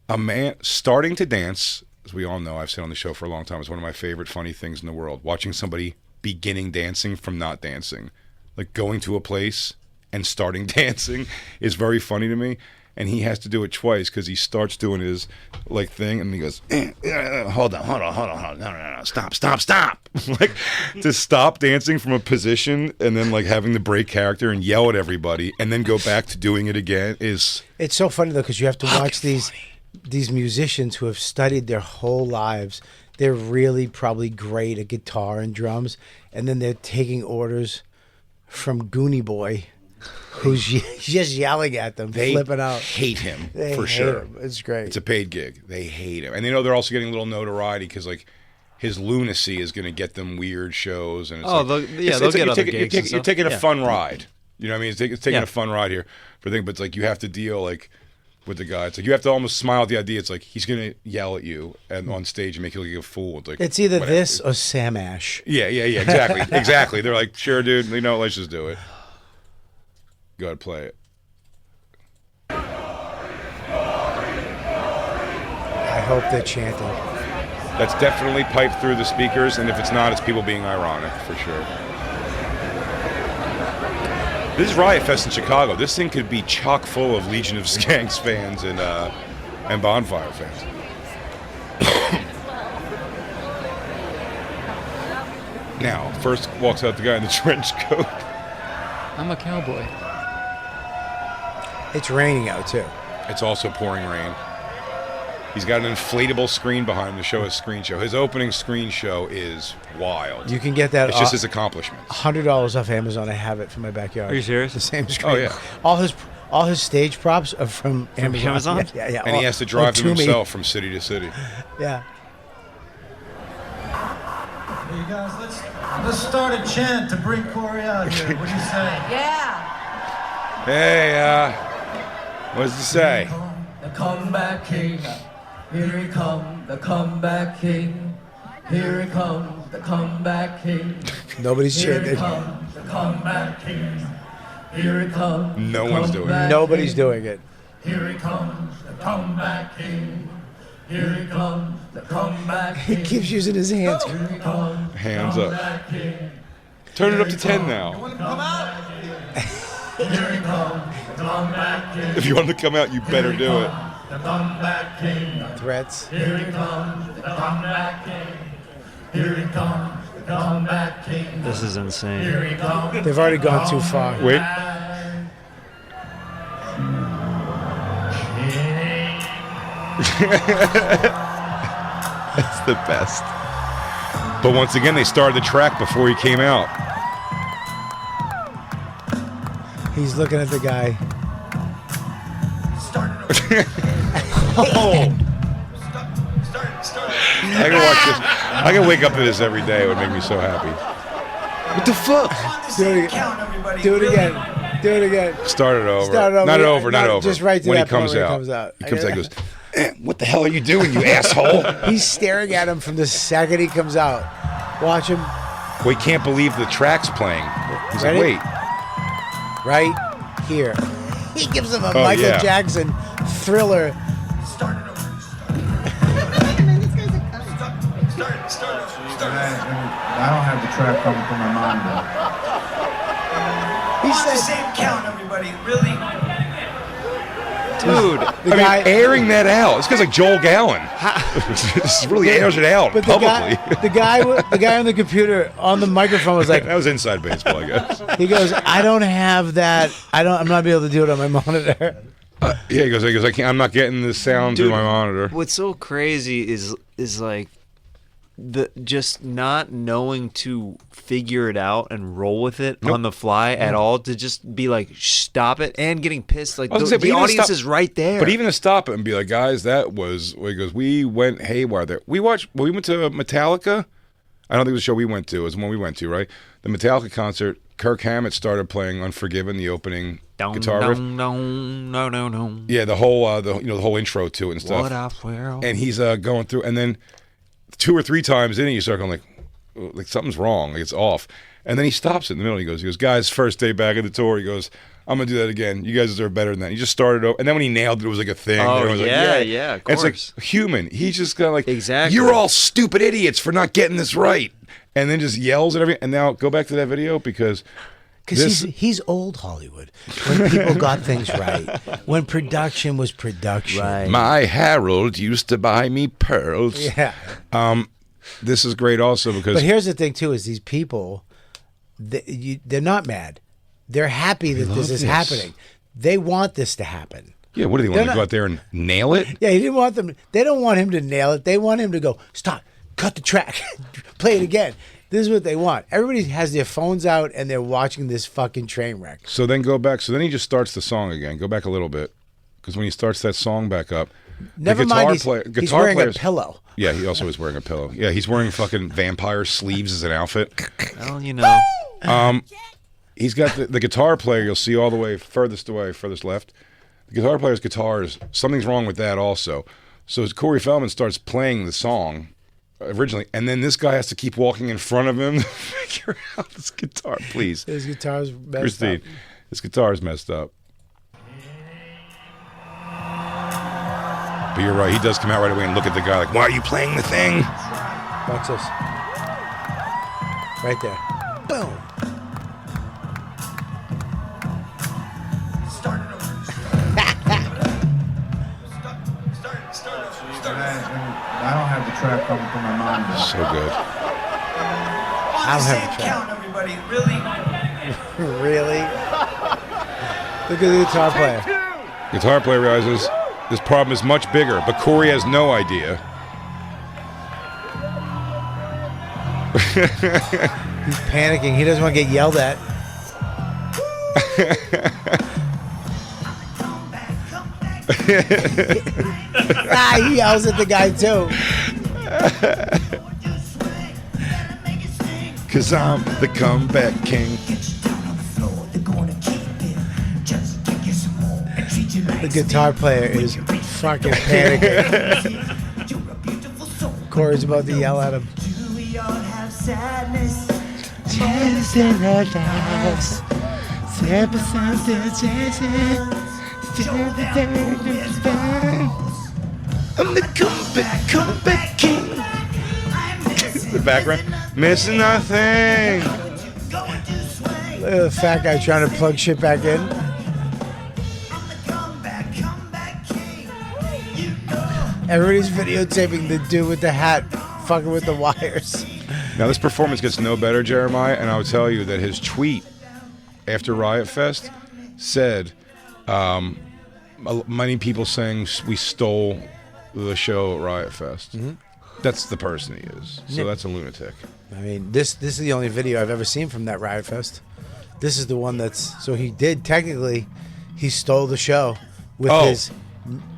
[SPEAKER 3] a man starting to dance, as we all know, I've said on the show for a long time, it's one of my favorite funny things in the world. Watching somebody beginning dancing from not dancing. Like going to a place and starting dancing is very funny to me. And he has to do it twice because he starts doing his like thing and he goes, hold on, no, stop. Like to stop dancing from a position and then like having to break character and yell at everybody and then go back to doing it again is...
[SPEAKER 2] It's so funny though because you have to watch these musicians who have studied their whole lives. They're really probably great at guitar and drums, and then they're taking orders from Goonie Boy, who's just yelling at them, flipping out.
[SPEAKER 3] Hate him
[SPEAKER 2] They
[SPEAKER 3] for
[SPEAKER 2] hate
[SPEAKER 3] sure.
[SPEAKER 2] him. It's great.
[SPEAKER 3] It's a paid gig. They hate him, and they know they're also getting a little notoriety because like his lunacy is going to get them weird shows. And it's
[SPEAKER 4] Oh,
[SPEAKER 3] like,
[SPEAKER 4] they'll get other gigs and
[SPEAKER 3] You're
[SPEAKER 4] stuff.
[SPEAKER 3] taking a
[SPEAKER 4] Yeah.
[SPEAKER 3] fun ride. You know what I mean? It's taking a fun ride here for thing, but it's like you have to deal like with the guy. It's like you have to almost smile at the idea. It's like he's gonna yell at you and on stage and make you look like a fool. It's like
[SPEAKER 2] It's either
[SPEAKER 3] whatever.
[SPEAKER 2] this or Sam Ash.
[SPEAKER 3] Yeah, exactly, exactly. They're like, sure, dude. You know, let's just do it. Go ahead, play it.
[SPEAKER 2] I hope they're chanting.
[SPEAKER 3] That's definitely piped through the speakers, and if it's not, it's people being ironic for sure. This is Riot Fest in Chicago. This thing could be chock full of Legion of Skanks fans and Bonfire fans. Now, first walks out the guy in the trench coat.
[SPEAKER 7] I'm a cowboy.
[SPEAKER 2] It's raining out too.
[SPEAKER 3] It's also pouring rain. He's got an inflatable screen behind him to show his screen show. His opening screen show is wild.
[SPEAKER 2] You can get that.
[SPEAKER 3] It's just his accomplishments.
[SPEAKER 2] $100 off Amazon. I have it for my backyard.
[SPEAKER 4] Are you serious?
[SPEAKER 2] The same screen.
[SPEAKER 3] Oh, yeah.
[SPEAKER 2] All his stage props are from Amazon. Yeah.
[SPEAKER 3] And he has to drive them himself from city to city.
[SPEAKER 2] Yeah.
[SPEAKER 11] Hey, you guys, let's start a chant to bring Cory out here. What do you say?
[SPEAKER 15] Yeah.
[SPEAKER 3] Hey, what does it say?
[SPEAKER 15] The comeback king. Here he comes, the comeback king. Here he comes, the comeback king.
[SPEAKER 2] Nobody's
[SPEAKER 15] Here
[SPEAKER 2] cheering.
[SPEAKER 15] he comes, the comeback king. Here he comes.
[SPEAKER 3] No one's doing it.
[SPEAKER 2] Nobody's doing it.
[SPEAKER 15] Here he comes, the comeback king. Here he comes, the comeback king.
[SPEAKER 2] He keeps using his hands.
[SPEAKER 15] Here he comes, the
[SPEAKER 3] Hands up.
[SPEAKER 15] comeback king.
[SPEAKER 3] Turn it up to 10 now.
[SPEAKER 15] Here he comes, the comeback king.
[SPEAKER 3] If you want him to come out, you better do it.
[SPEAKER 15] The comeback king.
[SPEAKER 2] Threats.
[SPEAKER 15] Here he comes, the comeback king. Here he comes, the comeback king.
[SPEAKER 4] This is insane.
[SPEAKER 15] Here he comes.
[SPEAKER 2] They've already gone too far.
[SPEAKER 3] Wait. That's the best. But once again, they started the track before he came out.
[SPEAKER 2] He's looking at the guy.
[SPEAKER 3] Oh. I can watch this. I can wake up to this every day. It would make me so happy. What the fuck?
[SPEAKER 2] Do it again. Do it again.
[SPEAKER 3] Start it over.
[SPEAKER 2] Start it over.
[SPEAKER 3] Not over. Not
[SPEAKER 2] No,
[SPEAKER 3] over.
[SPEAKER 2] just right to
[SPEAKER 3] when
[SPEAKER 2] that
[SPEAKER 3] he comes
[SPEAKER 2] point when
[SPEAKER 3] out.
[SPEAKER 2] he comes out.
[SPEAKER 3] He comes out and goes, what the hell are you doing, you asshole?
[SPEAKER 2] He's staring at him from the second he comes out. Watch him.
[SPEAKER 3] We can't believe the track's playing. He's
[SPEAKER 2] Ready?
[SPEAKER 3] like, wait.
[SPEAKER 2] Right here. He gives him a
[SPEAKER 3] Oh,
[SPEAKER 2] Michael
[SPEAKER 3] yeah.
[SPEAKER 2] Jackson Thriller.
[SPEAKER 11] I don't have the track coming from my monitor.
[SPEAKER 2] He
[SPEAKER 11] On the
[SPEAKER 2] said,
[SPEAKER 11] same count, everybody. Really?
[SPEAKER 3] Dude,
[SPEAKER 2] The guy-
[SPEAKER 3] airing that out. This guy's like Joel Gallen. This really airs it out
[SPEAKER 2] but the
[SPEAKER 3] publicly.
[SPEAKER 2] the guy on the computer on the microphone was like,
[SPEAKER 3] That was inside baseball, I guess.
[SPEAKER 2] he goes, I don't have that. I'm not able to do it on my monitor.
[SPEAKER 3] Yeah, he goes, I can't. I'm not getting the sound through my monitor.
[SPEAKER 4] What's so crazy is like the just not knowing to figure it out and roll with it on the fly at all, to just be like, stop it, and getting pissed. Like
[SPEAKER 3] I was gonna say, but
[SPEAKER 4] the
[SPEAKER 3] even to
[SPEAKER 4] audience
[SPEAKER 3] stop-
[SPEAKER 4] is right there.
[SPEAKER 3] But even to stop it and be like, guys, that was. He goes, we went haywire there. We went to Metallica. I don't think it was the show we went to. It was the one we went to, right? The Metallica concert. Kirk Hammett started playing "Unforgiven," the opening guitar riff.
[SPEAKER 4] No.
[SPEAKER 3] Yeah, the whole the whole intro to it and stuff.
[SPEAKER 4] What up, world?
[SPEAKER 3] And he's going through, and then 2 or 3 times in it, you start going like something's wrong, like it's off. And then he stops it in the middle. He goes, guys, first day back at the tour. He goes, I'm gonna do that again. You guys deserve better than that. He just started over, and then when he nailed it, it was like a thing.
[SPEAKER 4] Oh,
[SPEAKER 3] Everyone was
[SPEAKER 4] yeah,
[SPEAKER 3] like,
[SPEAKER 4] yeah, of
[SPEAKER 3] And it's
[SPEAKER 4] course.
[SPEAKER 3] like human. He's just kind of like,
[SPEAKER 4] Exactly.
[SPEAKER 3] You're all stupid idiots for not getting this right, and then just yells at everything. And now go back to that video because
[SPEAKER 2] he's old Hollywood. When people got things right, when production was production. Right.
[SPEAKER 3] My Harold used to buy me pearls.
[SPEAKER 2] Yeah.
[SPEAKER 3] This is great also because.
[SPEAKER 2] But here's the thing too: is these people, they're not mad. They're happy that this is happening. They want this to happen.
[SPEAKER 3] Yeah, what do they want to go out there and nail it?
[SPEAKER 2] Yeah, he didn't want them. They don't want him to nail it. They want him to go, stop, cut the track, play it again. This is what they want. Everybody has their phones out and they're watching this fucking train wreck.
[SPEAKER 3] So then go back. So then he just starts the song again. Go back a little bit, because when he starts that song back up,
[SPEAKER 2] Never
[SPEAKER 3] the guitar
[SPEAKER 2] mind, he's wearing
[SPEAKER 3] players,
[SPEAKER 2] a pillow.
[SPEAKER 3] Yeah, he also is wearing a pillow. Yeah, he's wearing fucking vampire sleeves as an outfit.
[SPEAKER 4] Well, you know.
[SPEAKER 3] He's got the guitar player. You'll see all the way furthest left. the guitar player's guitars, something's wrong with that also. So as Cory Feldman starts playing the song originally, and then this guy has to keep walking in front of him to figure out this guitar. Please.
[SPEAKER 2] His guitar's messed
[SPEAKER 3] Christine,
[SPEAKER 2] up.
[SPEAKER 3] his guitar's messed up. But you're right, he does come out right away and look at the guy like, why are you playing the thing?
[SPEAKER 2] Watch this. Right there. Boom.
[SPEAKER 16] I don't have the track coming from my mind.
[SPEAKER 3] So good.
[SPEAKER 2] I don't have the track.
[SPEAKER 11] Count, everybody. Really?
[SPEAKER 2] Really? Look at the guitar player.
[SPEAKER 3] Guitar player realizes this problem is much bigger, but Cory has no idea.
[SPEAKER 2] He's panicking. He doesn't want to get yelled at. He yells at the guy too.
[SPEAKER 3] Cause I'm the comeback king.
[SPEAKER 2] The guitar player is fucking panicking. Cory's about to yell at him.
[SPEAKER 11] Sadness in our lives.
[SPEAKER 10] I'm the comeback king.
[SPEAKER 3] The background, missing nothing.
[SPEAKER 2] Look at the fat guy trying to plug shit back in. Everybody's videotaping the dude with the hat fucking with the wires.
[SPEAKER 3] Now this performance gets no better, Jeremiah, and I will tell you that his tweet after Riot Fest said, many people saying we stole the show at Riot Fest.
[SPEAKER 2] Mm-hmm.
[SPEAKER 3] That's the person he is. So
[SPEAKER 2] Yeah.
[SPEAKER 3] that's a lunatic.
[SPEAKER 2] I mean, this is the only video I've ever seen from that Riot Fest. This is the one that's... So he did, technically, he stole the show with his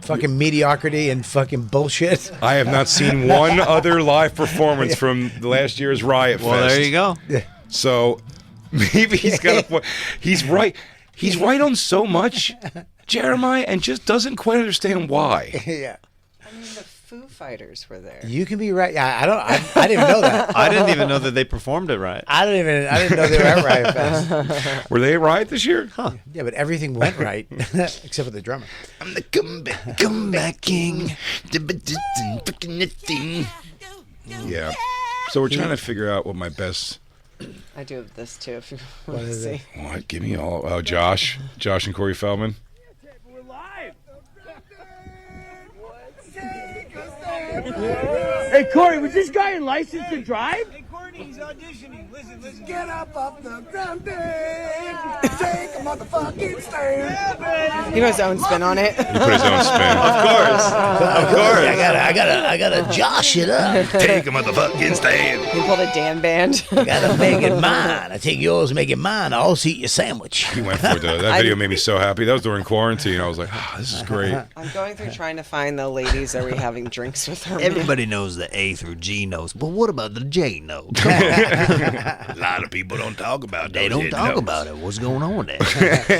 [SPEAKER 2] fucking mediocrity and fucking bullshit.
[SPEAKER 3] I have not seen one other live performance from last year's Riot Fest.
[SPEAKER 4] Well, there you go.
[SPEAKER 2] Yeah.
[SPEAKER 3] So maybe he's got a point. He's right. He's right on so much, Jeremiah, and just doesn't quite understand why.
[SPEAKER 2] Yeah.
[SPEAKER 6] I mean, the Foo Fighters were there.
[SPEAKER 2] You can be right. I didn't know that.
[SPEAKER 4] I didn't even know that they performed it right.
[SPEAKER 2] I didn't know they were at Riot Fest.
[SPEAKER 3] Were they at Riot this year?
[SPEAKER 2] Huh. Yeah, but everything went right except for the drummer.
[SPEAKER 10] I'm the comeback king.
[SPEAKER 3] Yeah. So we're trying to figure out what my best.
[SPEAKER 6] I do have this too, if you want
[SPEAKER 2] What
[SPEAKER 6] to
[SPEAKER 2] is
[SPEAKER 6] see.
[SPEAKER 2] it?
[SPEAKER 3] What? Give me all. Oh, Josh and Cory Feldman.
[SPEAKER 11] Hey, Cory, was this guy licensed to drive? Hey, Courtney, he's auditioning. Listen. Get up off the ground, take a motherfucking stand.
[SPEAKER 6] He put his own spin on it.
[SPEAKER 3] He put his own spin.
[SPEAKER 10] Of course.
[SPEAKER 2] I gotta josh it up.
[SPEAKER 10] Take a motherfucking stand.
[SPEAKER 6] He pulled a Dan band.
[SPEAKER 2] I gotta make it mine. I take yours, make it mine. I'll also eat your sandwich.
[SPEAKER 3] He went for it. That video made me so happy. That was during quarantine. I was like, this is great.
[SPEAKER 6] I'm going through trying to find the ladies that were having drinks with her.
[SPEAKER 10] Everybody knows the A through G notes, but what about the J note? Come on. A lot of people don't talk about
[SPEAKER 13] They don't talk about it. What's going on there?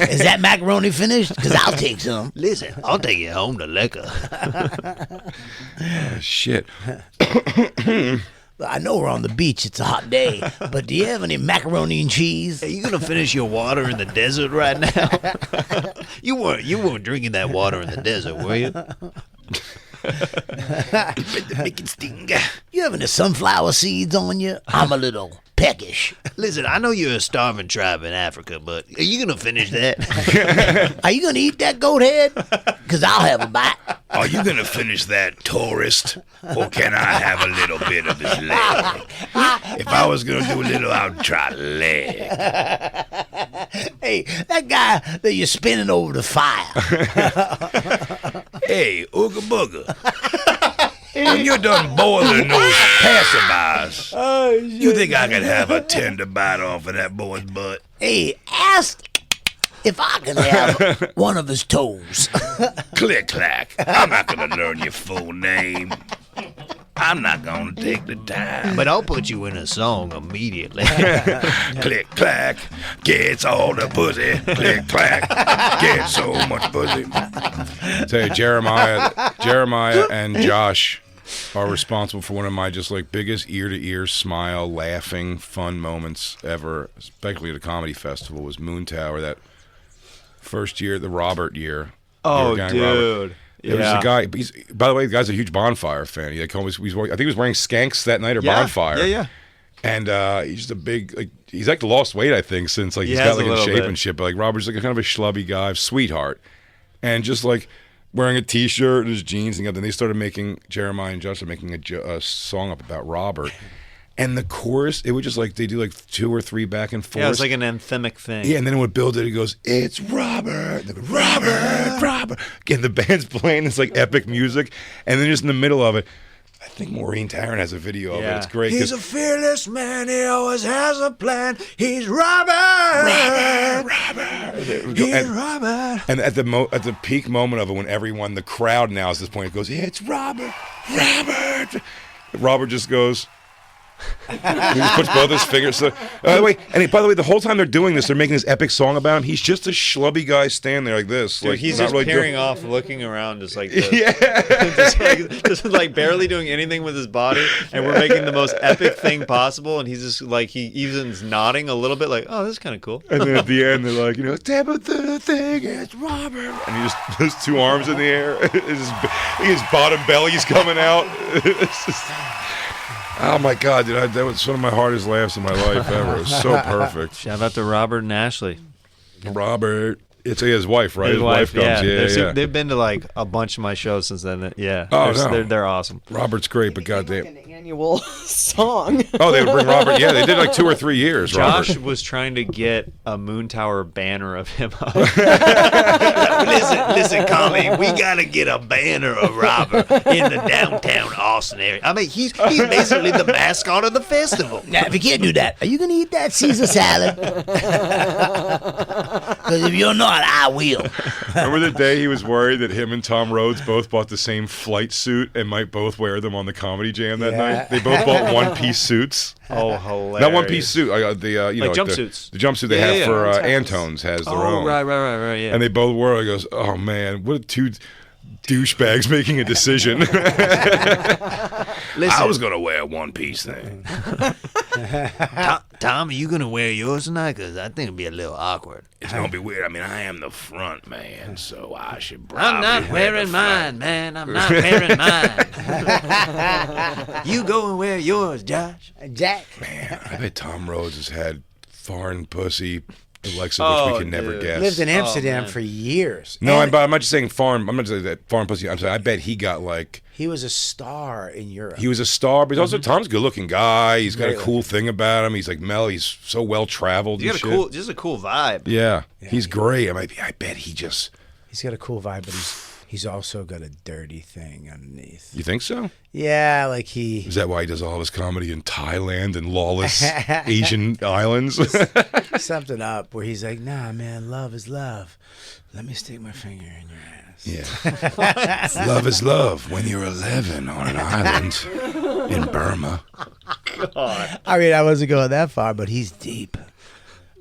[SPEAKER 2] Is that macaroni finished? Because I'll take some.
[SPEAKER 13] Listen, I'll take you home to liquor.
[SPEAKER 3] Shit.
[SPEAKER 2] I know we're on the beach. It's a hot day. But do you have any macaroni and cheese?
[SPEAKER 13] Are you gonna finish your water in the desert right now? You weren't drinking that water in the desert, were you?
[SPEAKER 10] Make it sting.
[SPEAKER 2] You have any sunflower seeds on you? I'm a little peckish.
[SPEAKER 13] Listen, I know you're a starving tribe in Africa, but are you gonna finish that?
[SPEAKER 2] Are you gonna eat that goat head? Because I'll have a bite.
[SPEAKER 10] Are you gonna finish that, tourist? Or can I have a little bit of his leg? If I was gonna do a little, I'd try leg.
[SPEAKER 2] Hey, that guy that you're spinning over the fire.
[SPEAKER 10] Hey, Ooga Booga. When you're done boiling those passerbys, you think I could have a tender bite off of that boy's butt?
[SPEAKER 2] Hey, ask if I can have one of his toes.
[SPEAKER 10] Click clack. I'm not gonna learn your full name. I'm not gonna take the time.
[SPEAKER 13] But I'll put you in a song immediately.
[SPEAKER 10] Click, clack, gets all the pussy. Click, clack, gets so much pussy.
[SPEAKER 3] I tell you, Jeremiah and Josh are responsible for one of my just like biggest ear-to-ear smile, laughing, fun moments ever, especially at a comedy festival, was Moon Tower, that first year, the Robert year.
[SPEAKER 4] Oh,
[SPEAKER 3] Gang
[SPEAKER 4] dude.
[SPEAKER 3] Robert. There was
[SPEAKER 4] Yeah.
[SPEAKER 3] a guy, by the way, the guy's a huge Bonfire fan. I think he was wearing Skanks that night or Bonfire.
[SPEAKER 4] Yeah.
[SPEAKER 3] And he's just a big, like, he's like lost weight, I think, since like
[SPEAKER 4] He
[SPEAKER 3] he's
[SPEAKER 4] has
[SPEAKER 3] got like
[SPEAKER 4] a
[SPEAKER 3] in
[SPEAKER 4] little
[SPEAKER 3] shape
[SPEAKER 4] bit.
[SPEAKER 3] and shit. But like Robert's like a kind of a schlubby guy, sweetheart, and just like wearing a t-shirt and his jeans. And then they started making, Jeremiah and Josh are making a song up about Robert. And the chorus, it would just like, they do like 2 or 3 back and forth.
[SPEAKER 4] Yeah, it's like an anthemic thing.
[SPEAKER 3] Yeah, and then it would build it. It goes, it's Robert. They go, Robert. And the band's playing this like epic music. And then just in the middle of it, I think Maureen Tarrant has a video of it. It's great.
[SPEAKER 13] He's a fearless man. He always has a plan. He's Robert. He's Robert.
[SPEAKER 3] And at the peak moment of it, when everyone, the crowd now at this point, it goes, it's Robert. Robert just goes. He just puts both his fingers. So, by the way, the whole time they're doing this, they're making this epic song about him. He's just a schlubby guy standing there like this.
[SPEAKER 4] Dude,
[SPEAKER 3] like
[SPEAKER 4] he's
[SPEAKER 3] not
[SPEAKER 4] just
[SPEAKER 3] really
[SPEAKER 4] peering
[SPEAKER 3] doing-
[SPEAKER 4] off, looking around, just like this. just like barely doing anything with his body, and we're making the most epic thing possible. And he's just like he even's nodding a little bit, like, "Oh, this is kind of cool."
[SPEAKER 3] And then at the end, they're like, Tabitha thing, it's Robert. And he just has 2 arms in the air. His bottom belly's coming out. It's just, oh my God, dude! That was one of my hardest laughs in my life ever. It was so perfect.
[SPEAKER 4] Shout out to Robert and Ashley.
[SPEAKER 3] Robert, it's his wife, right?
[SPEAKER 4] His wife
[SPEAKER 3] comes. Yeah.
[SPEAKER 4] They've been to like a bunch of my shows since then. Yeah.
[SPEAKER 3] Oh,
[SPEAKER 4] they're awesome.
[SPEAKER 3] Robert's great, but goddamn.
[SPEAKER 6] Annual song.
[SPEAKER 3] Oh, they would bring Robert. Yeah, they did like 2 or 3 years.
[SPEAKER 4] Josh
[SPEAKER 3] Robert.
[SPEAKER 4] was trying to get a Moon Tower banner of him up.
[SPEAKER 13] Listen, Colleen, we gotta get a banner of Robert in the downtown Austin area. I mean, he's basically the mascot of the festival.
[SPEAKER 17] Now, if you can't do that, are you going to eat that Caesar salad? Because if you're not, I will.
[SPEAKER 3] Remember the day he was worried that him and Tom Rhodes both bought the same flight suit and might both wear them on the Comedy Jam that night? They both bought one-piece suits.
[SPEAKER 4] Oh, hilarious!
[SPEAKER 3] Not one-piece suit.
[SPEAKER 4] Jumpsuits.
[SPEAKER 3] The jumpsuit they have for Antones has their own.
[SPEAKER 4] Right. Yeah.
[SPEAKER 3] And they both wore. He goes, "Oh man, what 2 douchebags making a decision."
[SPEAKER 10] I was gonna wear a one-piece thing.
[SPEAKER 13] Tom, are you gonna wear yours tonight? Because I think it'd be a little awkward.
[SPEAKER 10] It's gonna be weird. I mean, I am the front man, so I should probably
[SPEAKER 13] I'm not
[SPEAKER 10] wear
[SPEAKER 13] wearing
[SPEAKER 10] the
[SPEAKER 13] mine, man. I'm not wearing mine. You go and wear yours, Josh.
[SPEAKER 17] Jack.
[SPEAKER 3] Man, I bet Tom Rhodes has had foreign pussy, the likes of which we can never guess.
[SPEAKER 2] Lived in Amsterdam for years.
[SPEAKER 3] No,
[SPEAKER 2] And
[SPEAKER 3] I'm not just saying foreign. I'm not just saying that foreign pussy. I'm saying I bet he got like.
[SPEAKER 2] he was a star in Europe.
[SPEAKER 3] He was a star, but he's also Tom's a good-looking guy. He's got
[SPEAKER 2] Great
[SPEAKER 3] a cool thing about him. He's like mellow. He's so well-traveled.
[SPEAKER 4] You
[SPEAKER 3] and
[SPEAKER 4] got
[SPEAKER 3] shit.
[SPEAKER 4] just a cool vibe.
[SPEAKER 3] Yeah, he's great. I bet he just.
[SPEAKER 2] He's got a cool vibe, but he's also got a dirty thing underneath.
[SPEAKER 3] You think so?
[SPEAKER 2] Yeah, like he.
[SPEAKER 3] Is that why he does all of his comedy in Thailand and lawless Asian islands?
[SPEAKER 2] Something up where he's like, nah, man, love is love. Let me stick my finger in your ass.
[SPEAKER 3] Yeah. Love is love when you're 11 on an island in Burma.
[SPEAKER 2] God. I mean, I wasn't going that far, but he's deep.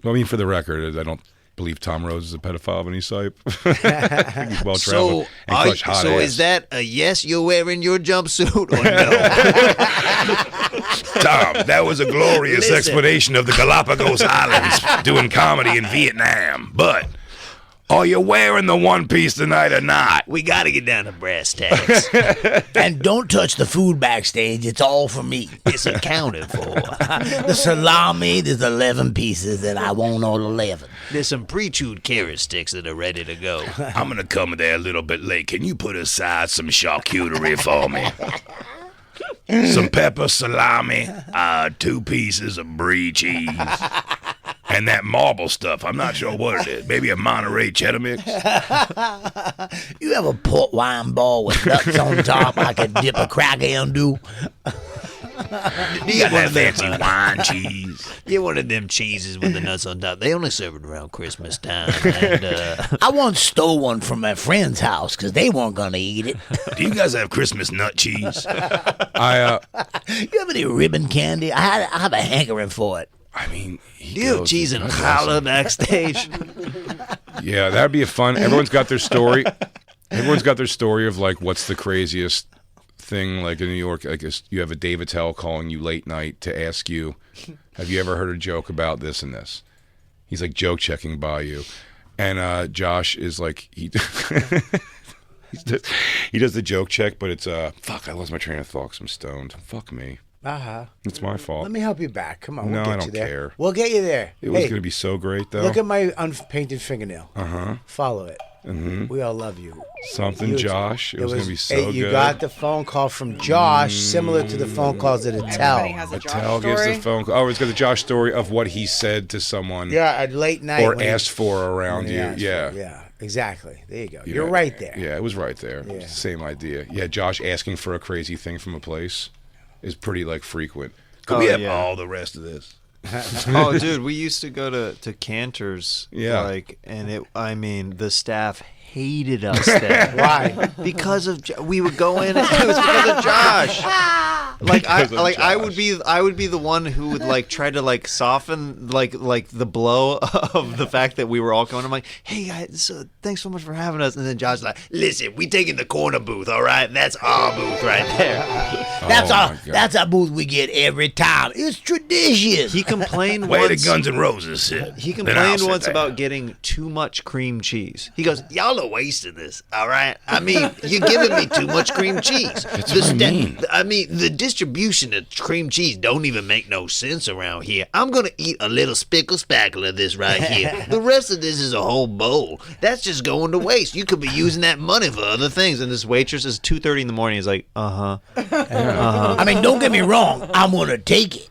[SPEAKER 3] Well, I mean, for the record, I don't believe Tom Rhodes is a pedophile of any type. I think he's well-traveled and clutch hot ass.
[SPEAKER 13] Is that a yes, you're wearing your jumpsuit, or no?
[SPEAKER 10] Tom, that was a glorious explanation of the Galapagos Islands doing comedy in Vietnam. But are you wearing the one piece tonight or not?
[SPEAKER 13] We got to get down to brass tacks.
[SPEAKER 17] And don't touch the food backstage. It's all for me.
[SPEAKER 13] It's accounted for.
[SPEAKER 17] The salami, there's 11 pieces, and I want all 11.
[SPEAKER 13] There's some pre-chewed carrot sticks that are ready to go.
[SPEAKER 10] I'm going to come there a little bit late. Can you put aside some charcuterie for me? Some pepper salami, 2 pieces of brie cheese, And that marble stuff, I'm not sure what it is. Maybe a Monterey cheddar mix.
[SPEAKER 17] You have a port wine ball with nuts on top I could dip a cracker into?
[SPEAKER 10] You got that fancy wine cheese.
[SPEAKER 13] Get one of them cheeses with the nuts on top. They only serve it around Christmas time. And,
[SPEAKER 17] I once stole one from my friend's house because they weren't going to eat it.
[SPEAKER 10] Do you guys have Christmas nut cheese?
[SPEAKER 17] You have any ribbon candy? I have a hankering for it.
[SPEAKER 10] I mean,
[SPEAKER 13] do you have cheese and challah backstage?
[SPEAKER 3] Yeah, that'd be a fun. Everyone's got their story. Everyone's got their story of like what's the craziest thing, like in New York. I guess you have a Dave Attell calling you late night to ask you, have you ever heard a joke about this and this? He's like joke checking by you, and Josh is like he does the joke check, but it's fuck. I lost my train of thought 'cause I'm stoned. Fuck me. It's my fault.
[SPEAKER 2] Let me help you back. Come on.
[SPEAKER 3] No,
[SPEAKER 2] we'll get
[SPEAKER 3] I don't
[SPEAKER 2] you there.
[SPEAKER 3] care.
[SPEAKER 2] We'll get you there.
[SPEAKER 3] It was going to be so great, though.
[SPEAKER 2] Look at my unpainted fingernail.
[SPEAKER 3] Uh-huh.
[SPEAKER 2] Follow it.
[SPEAKER 3] Mm-hmm.
[SPEAKER 2] We all love you.
[SPEAKER 3] Josh. It was going to be so good.
[SPEAKER 2] You got the phone call from Josh, similar to the phone calls that Attell.
[SPEAKER 3] Attell gives the phone call. Oh, it's got the Josh story of what he said to someone.
[SPEAKER 2] Yeah, at late night.
[SPEAKER 3] Or asked for around you. Yeah.
[SPEAKER 2] Yeah, exactly. There you go.
[SPEAKER 3] Yeah.
[SPEAKER 2] You're right there.
[SPEAKER 3] Yeah, it was right there.
[SPEAKER 2] Yeah.
[SPEAKER 3] Same idea. Yeah, Josh asking for a crazy thing from a place is pretty, like, frequent.
[SPEAKER 10] Could we have all the rest of this?
[SPEAKER 4] Oh, dude, we used to go to Cantor's.
[SPEAKER 3] Yeah.
[SPEAKER 4] Like, and the staff hated us there.
[SPEAKER 2] Why?
[SPEAKER 4] Because we would go in. It was because of Josh. I would be the one who would like try to like soften like the blow of the fact that we were all going. I'm like, hey guys, thanks so much for having us. And then Josh's like,
[SPEAKER 13] listen, we taking the corner booth, all right? That's our booth right there.
[SPEAKER 17] That's our booth we get every time. It's tradition.
[SPEAKER 4] He complained
[SPEAKER 10] Where
[SPEAKER 4] once.
[SPEAKER 10] the Guns N' Roses sit.
[SPEAKER 4] He
[SPEAKER 10] Then I'll
[SPEAKER 4] complained
[SPEAKER 10] sit
[SPEAKER 4] once
[SPEAKER 10] there.
[SPEAKER 4] about getting too much cream cheese.
[SPEAKER 13] He goes, y'all are wasting this, all right? I mean, you're giving me too much cream cheese.
[SPEAKER 3] That's what I mean.
[SPEAKER 13] I mean, the distribution of cream cheese don't even make no sense around here. I'm going to eat a little spickle spackle of this right here. The rest of this is a whole bowl. That's just going to waste. You could be using that money for other things.
[SPEAKER 4] And this waitress is 2:30 in the morning. He's like,
[SPEAKER 17] I mean, don't get me wrong. I'm going to take it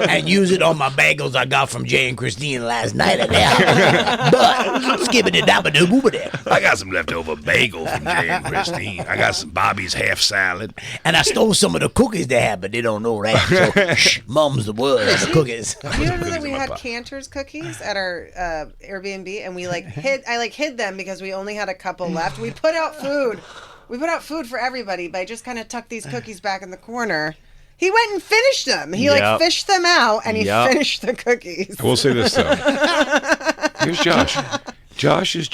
[SPEAKER 17] and use it on my bagels I got from Jay and Christine last night at their But skippity dabba boo
[SPEAKER 10] I got some leftover bagel from Jay and Christine. I got some Bobby's half salad.
[SPEAKER 17] And I stole some of the cookies they had, but they don't know that. So, shh, mum's the word of the cookies.
[SPEAKER 6] You don't know that we had Cantor's cookies at our Airbnb, and we hid them because we only had a couple left. We put out food. We put out food for everybody, but I just kind of tucked these cookies back in the corner. He went and finished them. He fished them out, and he finished the cookies.
[SPEAKER 3] I will say this though. Here's Josh. Josh is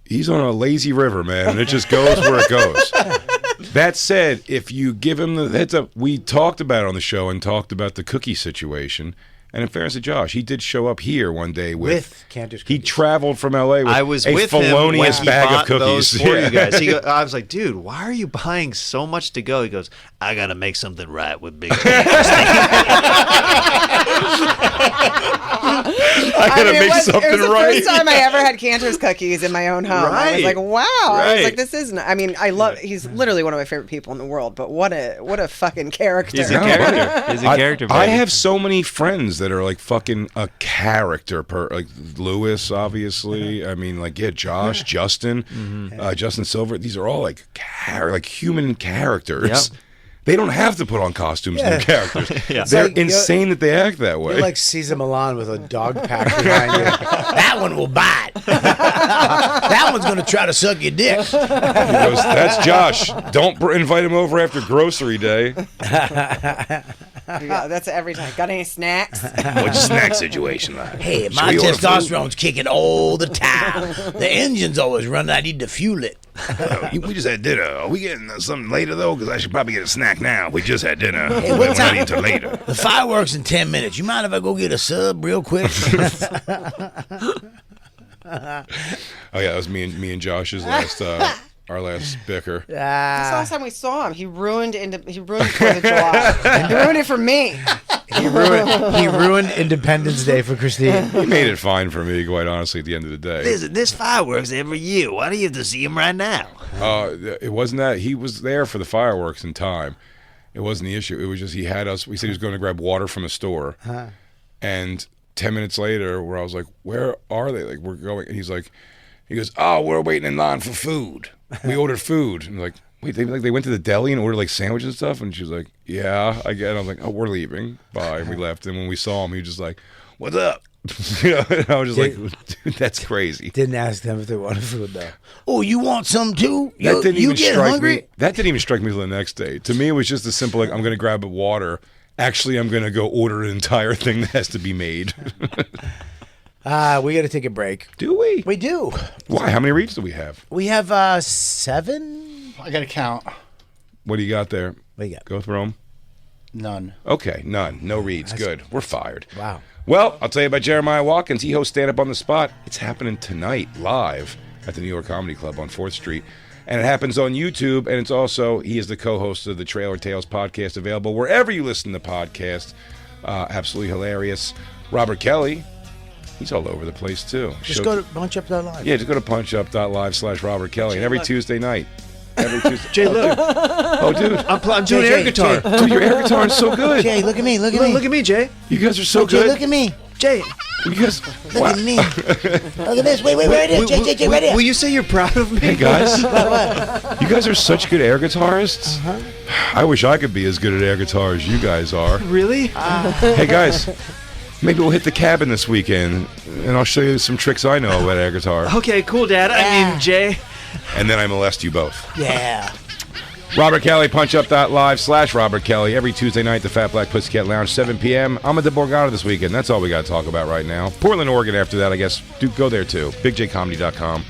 [SPEAKER 3] he's on a lazy river, man, and it just goes where it goes. That said, if you give him the heads up, we talked about it on the show and talked about the cookie situation. And in fairness to Josh, he did show up here one day with
[SPEAKER 2] Cantor's
[SPEAKER 3] He traveled from L.A. with
[SPEAKER 4] I was
[SPEAKER 3] a
[SPEAKER 4] with him when
[SPEAKER 3] felonious
[SPEAKER 4] he
[SPEAKER 3] bag
[SPEAKER 4] bought
[SPEAKER 3] of cookies
[SPEAKER 4] those for you guys. I was like, dude, why are you buying so much to go? He goes,
[SPEAKER 13] I got to make something right with Big
[SPEAKER 3] I gotta make something
[SPEAKER 6] It was the
[SPEAKER 3] right.
[SPEAKER 6] first time I ever had Cantor's cookies in my own home. I was
[SPEAKER 3] Right.
[SPEAKER 6] like, wow. I was
[SPEAKER 3] Right.
[SPEAKER 6] like, this isn't. I mean, he's literally one of my favorite people in the world. But what a fucking character.
[SPEAKER 4] he's a character. He's a character.
[SPEAKER 3] I
[SPEAKER 4] baby.
[SPEAKER 3] have so many friends that are like fucking a character, like Lewis, obviously. I mean, like Josh, Justin, Justin Silver. These are all like human characters.
[SPEAKER 2] Yep.
[SPEAKER 3] They don't have to put on costumes and be characters.
[SPEAKER 2] It's
[SPEAKER 3] They're
[SPEAKER 2] like,
[SPEAKER 3] insane that they act that way.
[SPEAKER 2] You're like Caesar Milan with a dog pack behind you.
[SPEAKER 17] That one will bite. That one's going to try to suck your dick.
[SPEAKER 3] He goes, that's Josh. Don't invite him over after grocery day.
[SPEAKER 6] Yeah, that's every time. Got any snacks?
[SPEAKER 10] What's your snack situation like?
[SPEAKER 17] Hey,
[SPEAKER 10] Should
[SPEAKER 17] my
[SPEAKER 10] we order food?
[SPEAKER 17] testosterone's kicking all the time. The engine's always running. I need to fuel it.
[SPEAKER 10] We just had dinner. Are we getting something later, though? Because I should probably get a snack now. We just had dinner.
[SPEAKER 17] Hey,
[SPEAKER 10] We're
[SPEAKER 17] what
[SPEAKER 10] not
[SPEAKER 17] time?
[SPEAKER 10] eating until later.
[SPEAKER 17] The fireworks in 10 minutes. You mind if I go get a sub real quick?
[SPEAKER 3] Oh yeah, that was me and Josh's our last bicker.
[SPEAKER 6] That's the last time we saw him. He ruined 4th of July. He ruined it for me.
[SPEAKER 2] He ruined Independence Day for Christine.
[SPEAKER 3] He made it fine for me, quite honestly, at the end of the day.
[SPEAKER 13] Listen, this fireworks every year. Why do you have to see him right now?
[SPEAKER 3] It wasn't that. He was there for the fireworks in time. It wasn't the issue. It was just he had us. We said he was going to grab water from a store. And 10 minutes later where I was like, where are they? Like, we're going. And he goes, oh, we're waiting in line for food. We ordered food. And I'm like, wait, they went to the deli and ordered like sandwiches and stuff? And she was like, yeah, I get it. I was like, oh, we're leaving. Bye. And we left. And when we saw him, he was just like, what's up? And I was just like, dude, that's crazy.
[SPEAKER 2] Didn't ask them if they wanted food though.
[SPEAKER 17] Oh, you want some too?
[SPEAKER 3] That didn't
[SPEAKER 17] You
[SPEAKER 3] even
[SPEAKER 17] get
[SPEAKER 3] strike
[SPEAKER 17] hungry?
[SPEAKER 3] me. That didn't even strike me till the next day. To me, it was just a simple like, I'm going to grab a water. Actually, I'm going to go order an entire thing that has to be made.
[SPEAKER 2] We got to take a break.
[SPEAKER 3] Do we?
[SPEAKER 2] We do.
[SPEAKER 3] Why? How many reads do we have?
[SPEAKER 2] We have 7.
[SPEAKER 5] I got to count.
[SPEAKER 3] What do you got there?
[SPEAKER 2] What do you got?
[SPEAKER 3] Go through them.
[SPEAKER 5] None.
[SPEAKER 3] Okay, none. No reads. Good. We're fired.
[SPEAKER 2] Wow.
[SPEAKER 3] Well, I'll tell you about Jeremiah Watkins. He hosts Stand Up on the Spot. It's happening tonight live at the New York Comedy Club on 4th Street. And it happens on YouTube. And it's also, he is the co-host of the Trailer Tales podcast, available wherever you listen to podcasts. Absolutely hilarious. Robert Kelly, he's all over the place too.
[SPEAKER 2] Just go to punchup.live.
[SPEAKER 3] Yeah, just go to punchup.live/Robert Kelly. And every Tuesday night. Every Tuesday.
[SPEAKER 4] Jay, look.
[SPEAKER 3] Oh, dude.
[SPEAKER 4] I'm doing air guitar.
[SPEAKER 3] Dude, your air guitar is so good.
[SPEAKER 2] Jay, look at me. Look at me.
[SPEAKER 4] Look at me, Jay.
[SPEAKER 3] You guys are so
[SPEAKER 2] Jay,
[SPEAKER 3] good.
[SPEAKER 2] look at me.
[SPEAKER 4] Jay.
[SPEAKER 3] You guys.
[SPEAKER 2] Look at me. Look at this. Wait, right here. Jay, right here.
[SPEAKER 4] Will you say you're proud of me?
[SPEAKER 3] Hey, guys.
[SPEAKER 2] What?
[SPEAKER 3] You guys are such good air guitarists. I wish I could be as good at air guitar as you guys are.
[SPEAKER 4] Really?
[SPEAKER 3] Hey, guys. Maybe we'll hit the cabin this weekend, and I'll show you some tricks I know about air guitar.
[SPEAKER 4] Okay, cool, Dad. I mean, Jay.
[SPEAKER 3] And then I molest you both.
[SPEAKER 2] Yeah.
[SPEAKER 3] Robert Kelly, punchup.live/Robert Kelly. Every Tuesday night, the Fat Black Pussycat Lounge, 7 p.m. I'm at the Borgata this weekend. That's all we got to talk about right now. Portland, Oregon after that, I guess. Do go there, too. BigJComedy.com.